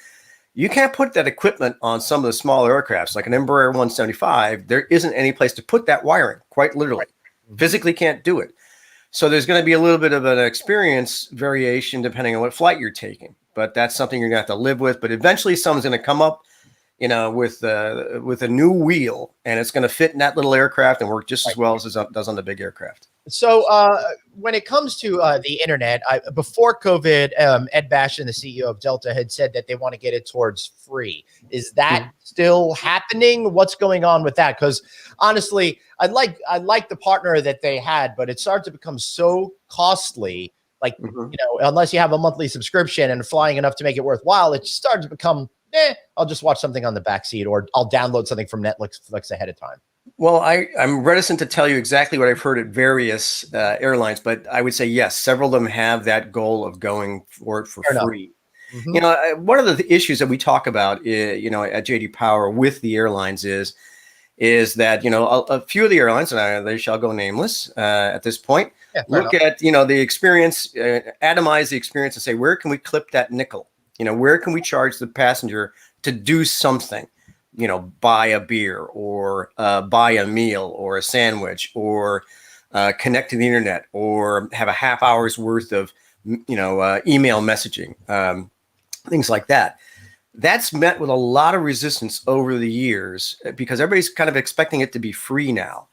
Speaker 5: you can't put that equipment on some of the smaller aircrafts, like an Embraer 175. There isn't any place to put that wiring, quite literally. Physically can't do it. So there's going to be a little bit of an experience variation depending on what flight you're taking. But that's something you're going to have to live with. But eventually someone's going to come up, with a new wheel, and it's going to fit in that little aircraft and work just as well as it does on the big aircraft.
Speaker 1: So when it comes to the internet, before COVID, Ed Bastian, the CEO of Delta, had said that they want to get it towards free. Is that still happening? What's going on with that? Because honestly, I like the partner that they had, but it started to become so costly. Like, unless you have a monthly subscription and flying enough to make it worthwhile, it started to become, I'll just watch something on the backseat, or I'll download something from Netflix ahead of time.
Speaker 5: Well, I'm reticent to tell you exactly what I've heard at various airlines, but I would say yes, several of them have that goal of going for it for free. One of the issues that we talk about, at JD Power with the airlines is that a few of the airlines, and they shall go nameless at this point, look at the experience, atomize the experience, and say, where can we clip that nickel? Where can we charge the passenger to do something? Buy a beer, or buy a meal, or a sandwich, or connect to the internet, or have a half hour's worth of, email messaging, things like that. That's met with a lot of resistance over the years because everybody's kind of expecting it to be free now.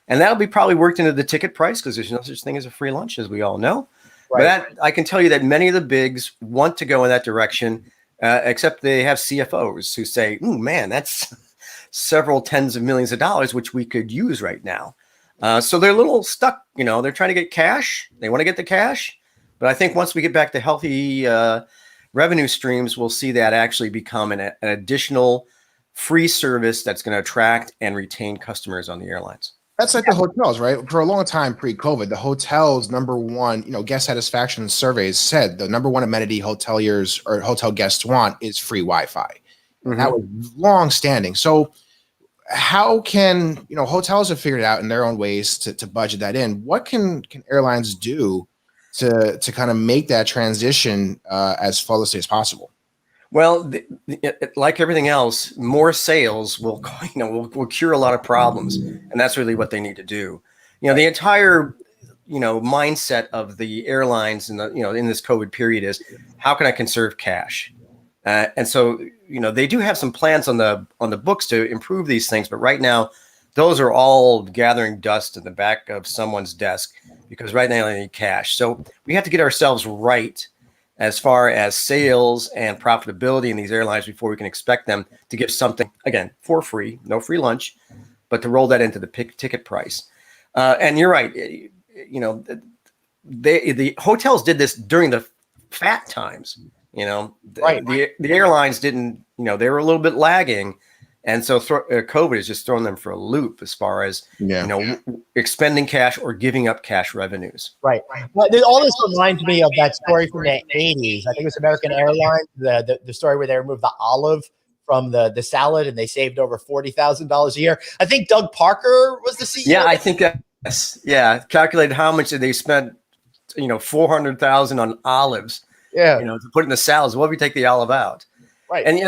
Speaker 5: And that'll be probably worked into the ticket price because there's no such thing as a free lunch, as we all know. Right. But I can tell you that many of the bigs want to go in that direction. Except they have CFOs who say, "Ooh, man, that's several tens of millions of dollars, which we could use right now." So they're a little stuck. They're trying to get cash. They want to get the cash. But I think once we get back to healthy revenue streams, we'll see that actually become an additional free service that's going to attract and retain customers on the airlines.
Speaker 2: That's like the hotels, right? For a long time pre-COVID, the hotels' number one, guest satisfaction surveys said the number one amenity hoteliers or hotel guests want is free Wi-Fi. That was long standing. So how can, hotels have figured it out in their own ways to budget that in. What can airlines do to kind of make that transition as flawlessly as possible?
Speaker 5: Well, like everything else, more sales will cure a lot of problems, and that's really what they need to do. The entire, mindset of the airlines in in this COVID period is, how can I conserve cash? And so, they do have some plans on the books to improve these things, but right now, those are all gathering dust in the back of someone's desk, because right now they need cash. So we have to get ourselves right as far as sales and profitability in these airlines before we can expect them to give something, again, for free, no free lunch, but to roll that into the ticket price. And you're right. The hotels did this during the fat times.
Speaker 1: Right.
Speaker 5: The airlines didn't. They were a little bit lagging, and so COVID has just thrown them for a loop as far as expending cash or giving up cash revenues.
Speaker 1: Right. Well, all this reminds me of that story from the 80s. I think it was American Airlines, the story where they removed the olive from the salad and they saved over $40,000 a year. I think Doug Parker was the CEO.
Speaker 5: Yeah, I think that's calculated how much they spent, $400,000 on olives.
Speaker 1: Yeah.
Speaker 5: To put in the salads. What if we take the olive out?
Speaker 1: Right.
Speaker 5: And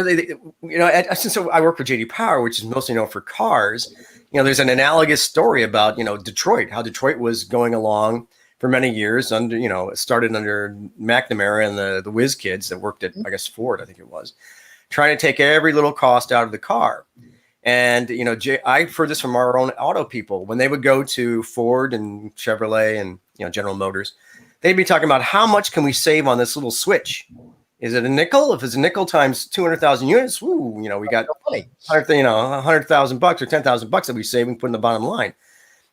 Speaker 5: since I work for JD Power, which is mostly known for cars, there's an analogous story about Detroit, how Detroit was going along for many years under it started under McNamara and the Whiz kids that worked at I guess Ford, I think it was, trying to take every little cost out of the car. And I've heard this from our own auto people when they would go to Ford and Chevrolet and General Motors, they'd be talking about how much can we save on this little switch. Is it a nickel? If it's a nickel times 200,000 units, we got $100,000 or $10,000 that we save and put in the bottom line.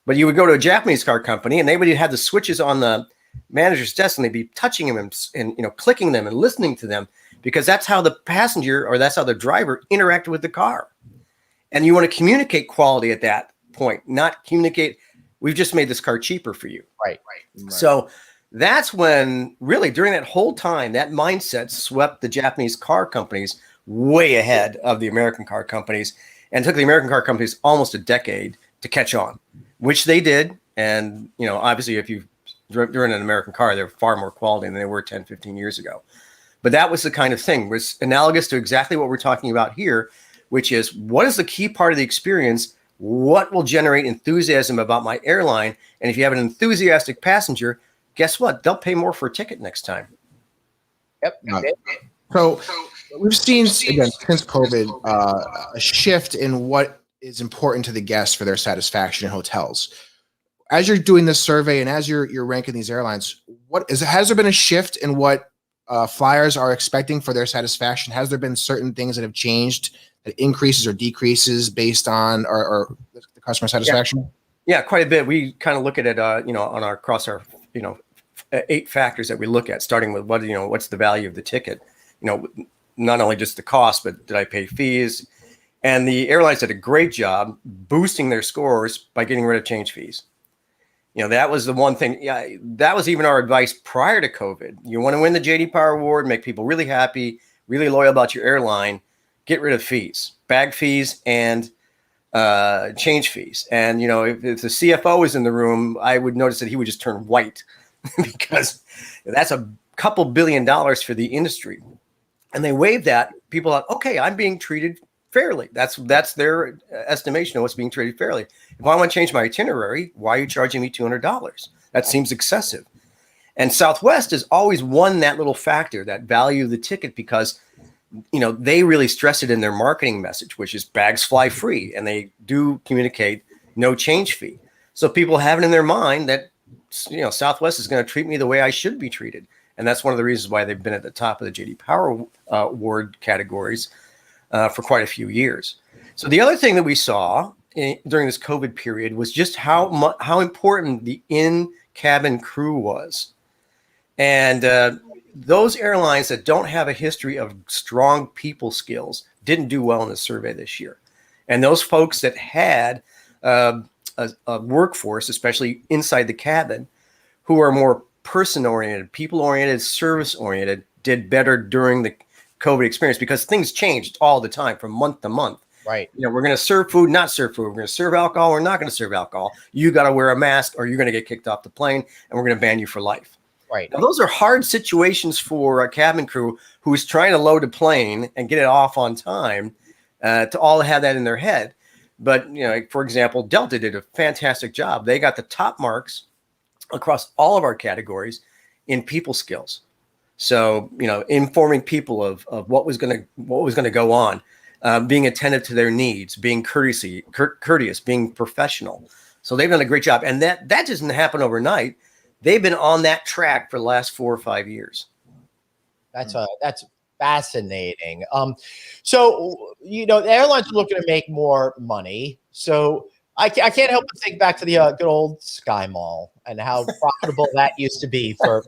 Speaker 5: But you would go to a Japanese car company and they would have the switches on the manager's desk and they'd be touching them and clicking them and listening to them, because that's how the passenger or that's how the driver interacted with the car. And you want to communicate quality at that point, not communicate, we've just made this car cheaper for you.
Speaker 1: Right.
Speaker 5: So that's when really during that whole time, that mindset swept the Japanese car companies way ahead of the American car companies and took the American car companies almost a decade to catch on, which they did. And, obviously if you've driven an American car, they're far more quality than they were 10, 15 years ago. But that was the kind of thing, was analogous to exactly what we're talking about here, which is what is the key part of the experience? What will generate enthusiasm about my airline? And if you have an enthusiastic passenger, guess what? They'll pay more for a ticket next time.
Speaker 1: Yep.
Speaker 2: So we've seen, again, since COVID, a shift in what is important to the guests for their satisfaction in hotels. As you're doing this survey and as you're ranking these airlines, has there been a shift in what flyers are expecting for their satisfaction? Has there been certain things that have changed, that increases or decreases based on or the customer satisfaction?
Speaker 5: Yeah, quite a bit. We kind of look at it, across our 8 factors that we look at, starting with what's the value of the ticket, not only just the cost, but did I pay fees? And the airlines did a great job boosting their scores by getting rid of change fees. That was the one thing. Yeah, that was even our advice prior to COVID. You want to win the JD Power Award, make people really happy, really loyal about your airline, get rid of fees, bag fees and change fees. And, if the CFO is in the room, I would notice that he would just turn white because that's a couple $1 billion for the industry. And they waived that. People thought, okay, I'm being treated fairly. That's their estimation of what's being treated fairly. If I want to change my itinerary, why are you charging me $200? That seems excessive. And Southwest has always won that little factor, that value of the ticket, because they really stress it in their marketing message, which is bags fly free, and they do communicate no change fee. So people have it in their mind that Southwest is going to treat me the way I should be treated, and that's one of the reasons why they've been at the top of the JD Power Award categories for quite a few years. So the other thing that we saw during this COVID period was just how important the in-cabin crew was, and those airlines that don't have a history of strong people skills didn't do well in the survey this year. And those folks that had a workforce, especially inside the cabin, who are more person-oriented, people-oriented, service-oriented, did better during the COVID experience, because things changed all the time from month to month.
Speaker 1: Right.
Speaker 5: We're going to serve food, not serve food. We're going to serve alcohol. We're not going to serve alcohol. You got to wear a mask or you're going to get kicked off the plane, and we're going to ban you for life.
Speaker 1: Right.
Speaker 5: Now, those are hard situations for a cabin crew who is trying to load a plane and get it off on time, to all have that in their head. But, for example, Delta did a fantastic job. They got the top marks across all of our categories in people skills. So, informing people of what was going to go on, being attentive to their needs, being courteous, being professional. So they've done a great job. And that doesn't happen overnight. They've been on that track for the last 4 or 5 years.
Speaker 1: That's fascinating. So the airlines are looking to make more money. So I can't help but think back to the good old Sky Mall and how profitable that used to be for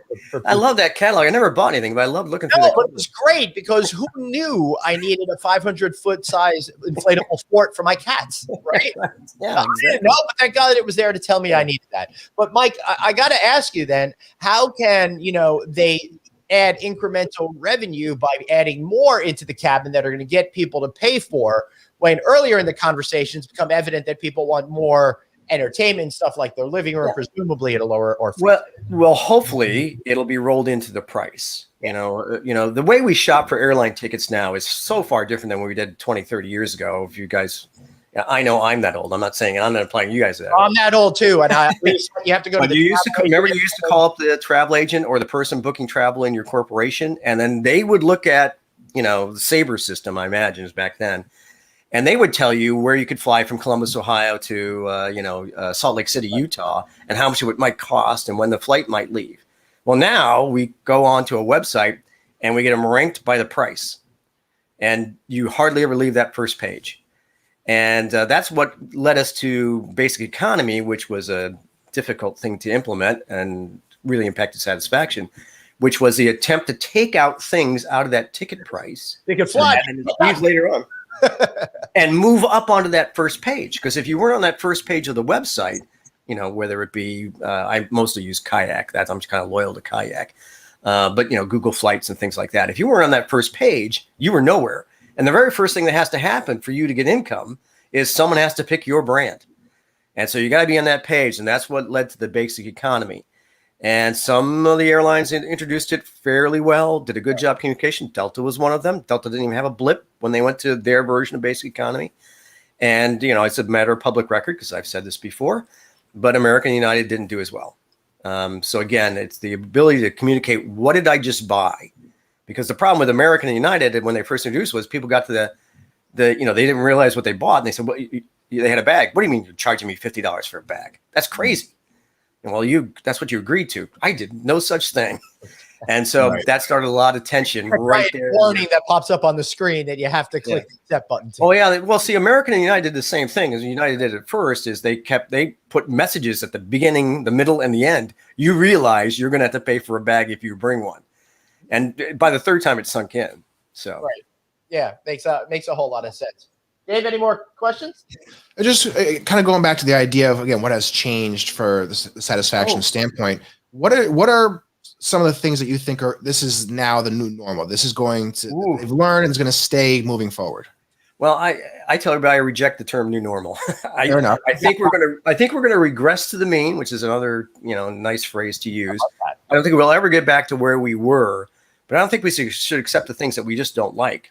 Speaker 5: I love that catalog. I never bought anything, but I love looking through
Speaker 1: No,
Speaker 5: that.
Speaker 1: but it was great because who knew I needed a 500-foot size inflatable fort for my cats, right?
Speaker 5: Yeah,
Speaker 1: I didn't know, but thank God that it was there to tell me I needed that. But Mike, I got to ask you then, how can they add incremental revenue by adding more into the cabin that are going to get people to pay for, when earlier in the conversation it's become evident that people want more entertainment stuff like their living room, presumably at a lower or
Speaker 5: well, hopefully it'll be rolled into the price. The way we shop for airline tickets now is so far different than what we did 20, 30 years ago. If you guys, I know I'm that old. I'm not saying, and I'm not implying you guys are that old.
Speaker 1: I'm that old too, and you have to go to
Speaker 5: you used to call up the travel agent or the person booking travel in your corporation, and then they would look at the Sabre system, I imagine, is back then. And they would tell you where you could fly from Columbus, Ohio to, Salt Lake City, Utah, and how much it might cost and when the flight might leave. Well, now we go on to a website and we get them ranked by the price. And you hardly ever leave that first page. And that's what led us to Basic Economy, which was a difficult thing to implement and really impacted satisfaction, which was the attempt to take out things out of that ticket price.
Speaker 1: They could fly.
Speaker 5: And leave later on. And move up onto that first page. Because if you weren't on that first page of the website, whether it be, I mostly use Kayak. I'm kind of loyal to Kayak. But, Google Flights and things like that. If you weren't on that first page, you were nowhere. And the very first thing that has to happen for you to get income is someone has to pick your brand. And so you got to be on that page. And that's what led to the Basic Economy. And some of the airlines introduced it fairly well, did a good job communication. Delta was one of them. Delta didn't even have a blip when they went to their version of Basic Economy. And, it's a matter of public record because I've said this before, but American United didn't do as well. So again, it's the ability to communicate, what did I just buy? Because the problem with American United when they first introduced was people got to the they didn't realize what they bought. And they said, well, they had a bag. What do you mean you're charging me $50 for a bag? That's crazy. Well, that's what you agreed to. I did no such thing. And so that started a lot of tension right there.
Speaker 1: Warning that pops up on the screen that you have to click the accept button.
Speaker 5: Oh, yeah. Well, see, American and United did the same thing as United did at first, is they put messages at the beginning, the middle, and the end. You realize you're going to have to pay for a bag if you bring one. And by the third time, it sunk in. So,
Speaker 1: right. Yeah, makes a whole lot of sense. Dave, any more questions?
Speaker 2: Just kind of going back to the idea of, again, what has changed for the satisfaction standpoint. What are some of the things that you think this is now the new normal? This is going to, they've learned and it's going to stay moving forward.
Speaker 5: Well, I tell everybody I reject the term new normal.
Speaker 2: Fair enough.
Speaker 5: I think we're going to regress to the mean, which is another, nice phrase to use. I don't think we'll ever get back to where we were, but I don't think we should accept the things that we just don't like.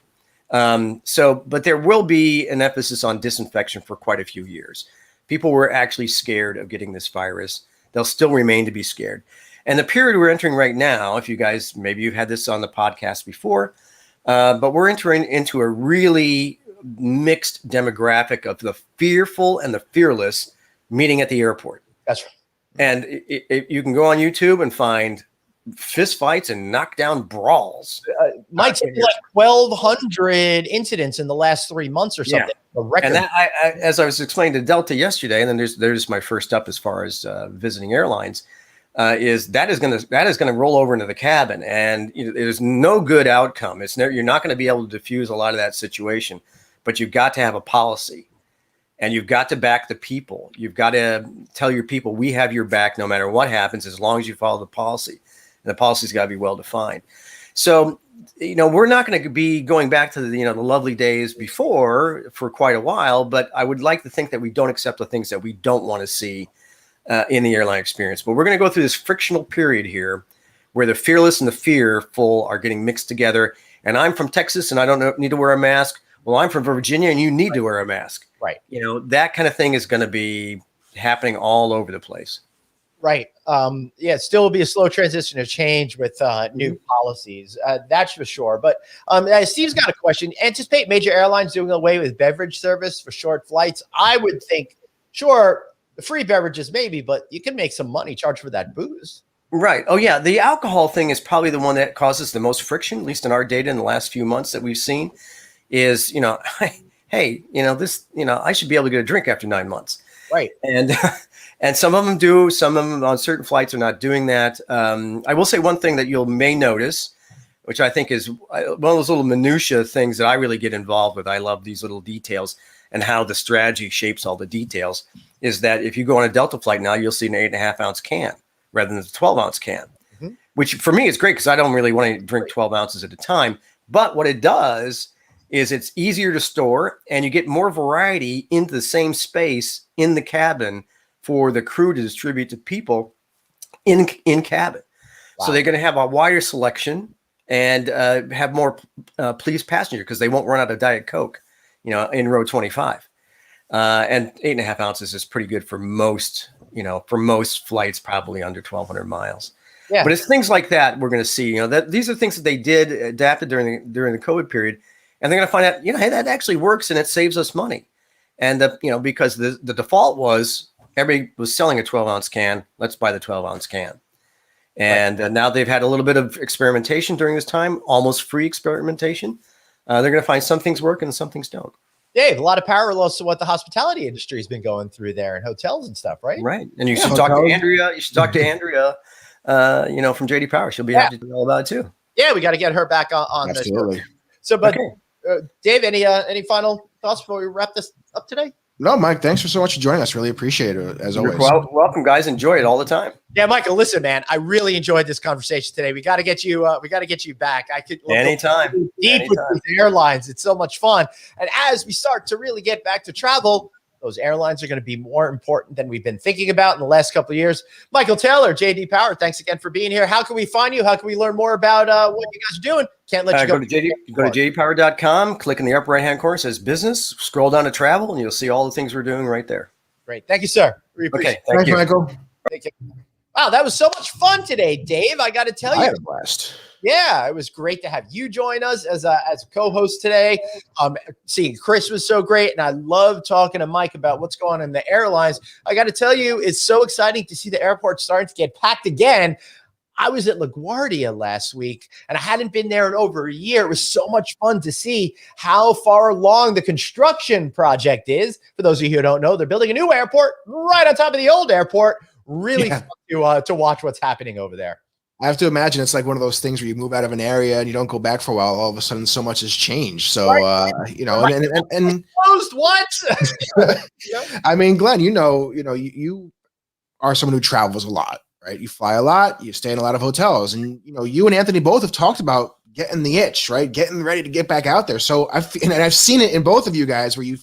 Speaker 5: But there will be an emphasis on disinfection for quite a few years. People were actually scared of getting this virus. They'll still remain to be scared. And the period we're entering right now, if you guys, maybe you've had this on the podcast before, but we're entering into a really mixed demographic of the fearful and the fearless meeting at the airport.
Speaker 1: That's right.
Speaker 5: And you can go on YouTube and find fist fights and knockdown brawls.
Speaker 1: Mike's like 1,200 incidents in the last 3 months or something. A record.
Speaker 5: And that, as I was explaining to Delta yesterday, and then there's my first up as far as visiting airlines, is going to roll over into the cabin, and there's no good outcome. You're not going to be able to diffuse a lot of that situation, but you've got to have a policy. And you've got to back the people. You've got to tell your people, we have your back no matter what happens, as long as you follow the policy. And the policy's got to be well defined. So, we're not going to be going back to the lovely days before for quite a while, but I would like to think that we don't accept the things that we don't want to see in the airline experience. But we're going to go through this frictional period here where the fearless and the fearful are getting mixed together. And I'm from Texas and I don't need to wear a mask. Well, I'm from Virginia and you need to wear a mask.
Speaker 1: Right.
Speaker 5: That kind of thing is going to be happening all over the place.
Speaker 1: Right. Yeah, still will be a slow transition to change with new policies. That's for sure. But Steve's got a question. Anticipate major airlines doing away with beverage service for short flights? I would think, sure, the free beverages maybe, but you can make some money, charge for that booze.
Speaker 5: Right. Oh, yeah. The alcohol thing is probably the one that causes the most friction, at least in our data in the last few months that we've seen, is, hey, this, I should be able to get a drink after 9 months.
Speaker 1: Right.
Speaker 5: And some of them do. Some of them on certain flights are not doing that. I will say one thing that you may notice, which I think is one of those little minutia things that I really get involved with. I love these little details and how the strategy shapes all the details, is that if you go on a Delta flight now, you'll see an 8.5 ounce can rather than the 12 ounce can, which for me is great because I don't really want to drink 12 ounces at a time. But what it does is it's easier to store and you get more variety into the same space in the cabin for the crew to distribute to people in cabin. Wow. So they're going to have a wider selection and have more pleased passenger because they won't run out of Diet Coke, in row 25. And 8.5 ounces is pretty good for most, for most flights, probably under 1,200 miles. Yeah. But it's things like that we're going to see. That these are things that they did adapted during the COVID period, and they're going to find out, hey, that actually works and it saves us money. And because the default was everybody was selling a 12-ounce can, let's buy the 12-ounce can. And now they've had a little bit of experimentation during this time, almost free experimentation. They're going to find some things work and some things don't. Dave,
Speaker 1: a lot of parallels to what the hospitality industry has been going through there and hotels and stuff, right?
Speaker 5: Right. And you should talk to Andrea. You should talk to Andrea, from JD Power. She'll be happy to know all about it too. Yeah, we got to get her back on this. So, but Dave, any final thoughts before we wrap this up today?
Speaker 2: No, Mike, thanks for so much for joining us. Really appreciate it, as always.
Speaker 5: Welcome, guys. Enjoy it all the time.
Speaker 1: Yeah, Michael, listen, man, I really enjoyed this conversation today. We got to get you. We got to get you back. I could
Speaker 5: anytime.
Speaker 1: Deep with these airlines. It's so much fun. And as we start to really get back to travel, those airlines are going to be more important than we've been thinking about in the last couple of years. Michael Taylor, JD Power, thanks again for being here. How can we find you? How can we learn more about what you guys are doing? Can't let you go.
Speaker 5: Go to jdpower.com, click in the upper right-hand corner, it says business, scroll down to travel, and you'll see all the things we're doing right there.
Speaker 1: Great. Thank you, sir. We appreciate it.
Speaker 2: Thank you, Michael.
Speaker 1: Thank you. Wow, that was so much fun today, Dave. I got to tell you.
Speaker 2: I had a blast.
Speaker 1: Yeah, it was great to have you join us as a co-host today. Seeing Chris was so great, and I love talking to Mike about what's going on in the airlines. I got to tell you, it's so exciting to see the airport starting to get packed again. I was at LaGuardia last week, and I hadn't been there in over a year. It was so much fun to see how far along the construction project is. For those of you who don't know, they're building a new airport right on top of the old airport. Really fun to watch what's happening over there.
Speaker 2: I have to imagine it's like one of those things where you move out of an area and you don't go back for a while. All of a sudden, so much has changed. So, and
Speaker 1: closed what?
Speaker 2: I mean, Glenn, you are someone who travels a lot, right? You fly a lot, you stay in a lot of hotels, and you and Anthony both have talked about getting the itch, right? Getting ready to get back out there. So I've seen it in both of you guys where you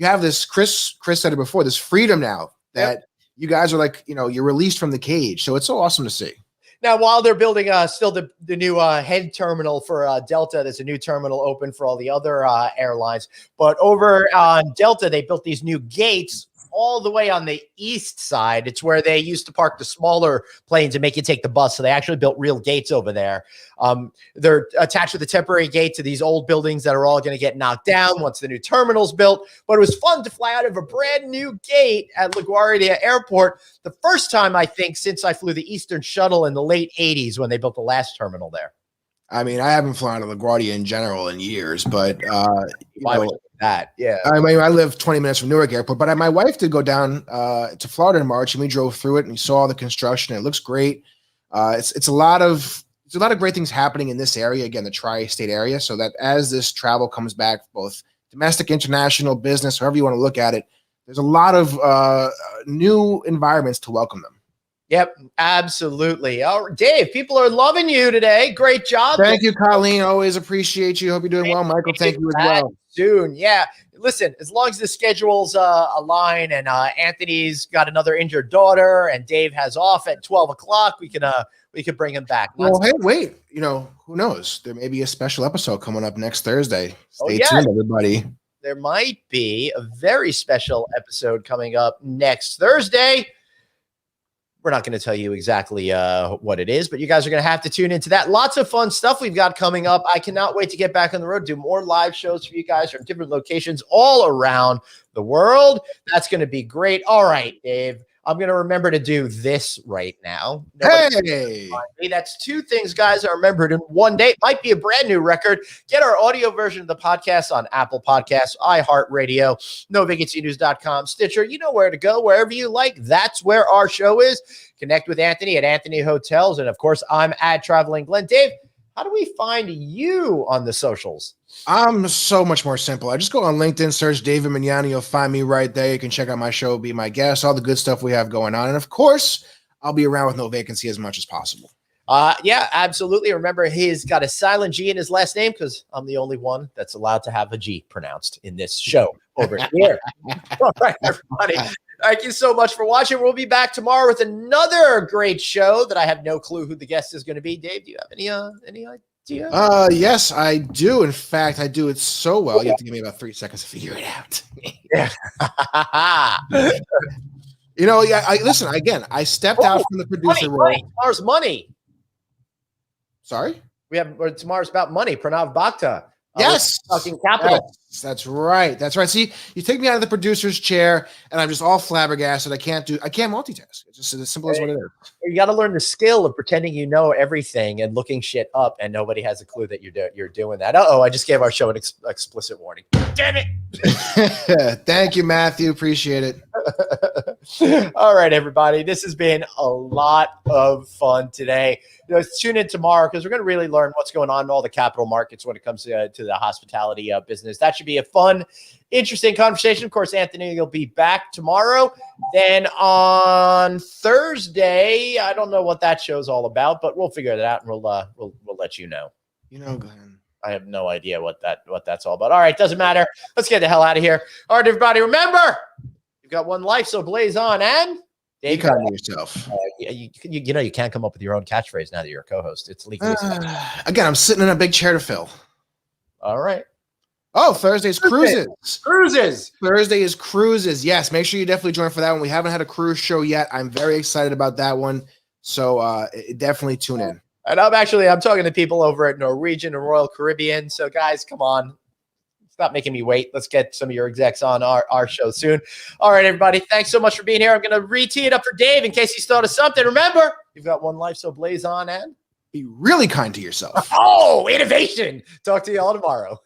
Speaker 2: have this. Chris said it before. This freedom now that you guys are like, you're released from the cage. So it's so awesome to see.
Speaker 1: Now, while they're building still the new head terminal for Delta, there's a new terminal open for all the other airlines. But over on Delta, they built these new gates all the way on the east side. It's where they used to park the smaller planes and make you take the bus. So they actually built real gates over there. They're attached with a temporary gate to these old buildings that are all going to get knocked down once the new terminal's built. But it was fun to fly out of a brand new gate at LaGuardia Airport. The first time, I think, since I flew the Eastern Shuttle in the late 80s when they built the last terminal there.
Speaker 2: I mean, I haven't flown to LaGuardia in general in years, but
Speaker 1: that. Yeah.
Speaker 2: I mean, I live 20 minutes from Newark Airport, but my wife did go down to Florida in March, and we drove through it and we saw all the construction. It looks great. It's a lot of great things happening in this area. Again, the tri-state area. So that as this travel comes back, both domestic, international, business, however you want to look at it, there's a lot of new environments to welcome them.
Speaker 1: Yep, absolutely. Dave, people are loving you today. Great job.
Speaker 2: Thank you, Colleen. Always appreciate you. Hope you're doing well. Michael, thank you as well.
Speaker 1: Soon. Yeah. Listen, as long as the schedules align and Anthony's got another injured daughter and Dave has off at 12 o'clock, we can bring him back.
Speaker 2: Well, hey, wait. Who knows? There may be a special episode coming up next Thursday. Stay tuned, everybody.
Speaker 1: there might be a very special episode coming up next Thursday. We're not going to tell you exactly what it is, but you guys are going to have to tune into that. Lots of fun stuff we've got coming up. I cannot wait to get back on the road, do more live shows for you guys from different locations all around the world. That's going to be great. All right, Dave, I'm going to remember to do this right now.
Speaker 2: Hey,
Speaker 1: that's two things, guys, I remembered in one day. It might be a brand new record. Get our audio version of the podcast on Apple Podcasts, iHeartRadio, NoVacancyNews.com, Stitcher. You know where to go, wherever you like. That's where our show is. Connect with Anthony at Anthony Hotels. And, of course, I'm at Traveling Glenn. Dave, how do we find you on the socials?
Speaker 2: I'm so much more simple. I just go on LinkedIn, search David Mignani. You'll find me right there. You can check out my show, be my guest, all the good stuff we have going on. And, of course, I'll be around with No Vacancy as much as possible.
Speaker 1: Yeah, absolutely. Remember, he's got a silent G in his last name because I'm the only one that's allowed to have a G pronounced in this show over here. All right, everybody. Thank you so much for watching. We'll be back tomorrow with another great show that I have no clue who the guest is going to be. Dave, do you have any idea?
Speaker 2: Yes, I do. In fact, I do it so well. You have to give me about 3 seconds to figure it out.
Speaker 1: Yeah.
Speaker 2: Listen, again, I stepped out from the producer role.
Speaker 1: Tomorrow's money.
Speaker 2: Sorry?
Speaker 1: Tomorrow's about money. Pranav Bhakta.
Speaker 2: Yes.
Speaker 1: Talking capital.
Speaker 2: Yes, that's right. That's right. See, you take me out of the producer's chair and I'm just all flabbergasted. I can't multitask. It's just as simple as what it is.
Speaker 1: You got to learn the skill of pretending you know everything and looking shit up and nobody has a clue that you're doing that. I just gave our show an explicit warning. Damn it.
Speaker 2: Thank you, Matthew. Appreciate
Speaker 1: it. All right, everybody. This has been a lot of fun today. Tune in tomorrow because we're going to really learn what's going on in all the capital markets when it comes to the hospitality business. That should be a fun, interesting conversation. Of course, Anthony, you'll be back tomorrow. Then on Thursday, I don't know what that show's all about, but we'll figure that out and we'll let you know.
Speaker 2: Glenn.
Speaker 1: I have no idea what that's all about. All right, doesn't matter. Let's get the hell out of here. All right, everybody, remember, you've got one life, so blaze on and
Speaker 2: be kind to yourself.
Speaker 1: You can't come up with your own catchphrase now that you're a co-host. It's legally
Speaker 2: again, I'm sitting in a big chair to fill.
Speaker 1: All right.
Speaker 2: Oh, Thursday's cruises. Thursday is cruises. Yes, make sure you definitely join for that one. We haven't had a cruise show yet. I'm very excited about that one. So definitely tune in.
Speaker 1: And I'm talking to people over at Norwegian and Royal Caribbean. So guys, come on. Stop making me wait. Let's get some of your execs on our show soon. All right, everybody. Thanks so much for being here. I'm going to re-tee it up for Dave in case he's thought of something. Remember, you've got one life, so blaze on and
Speaker 2: be really kind to yourself.
Speaker 1: Oh, innovation. Talk to you all tomorrow.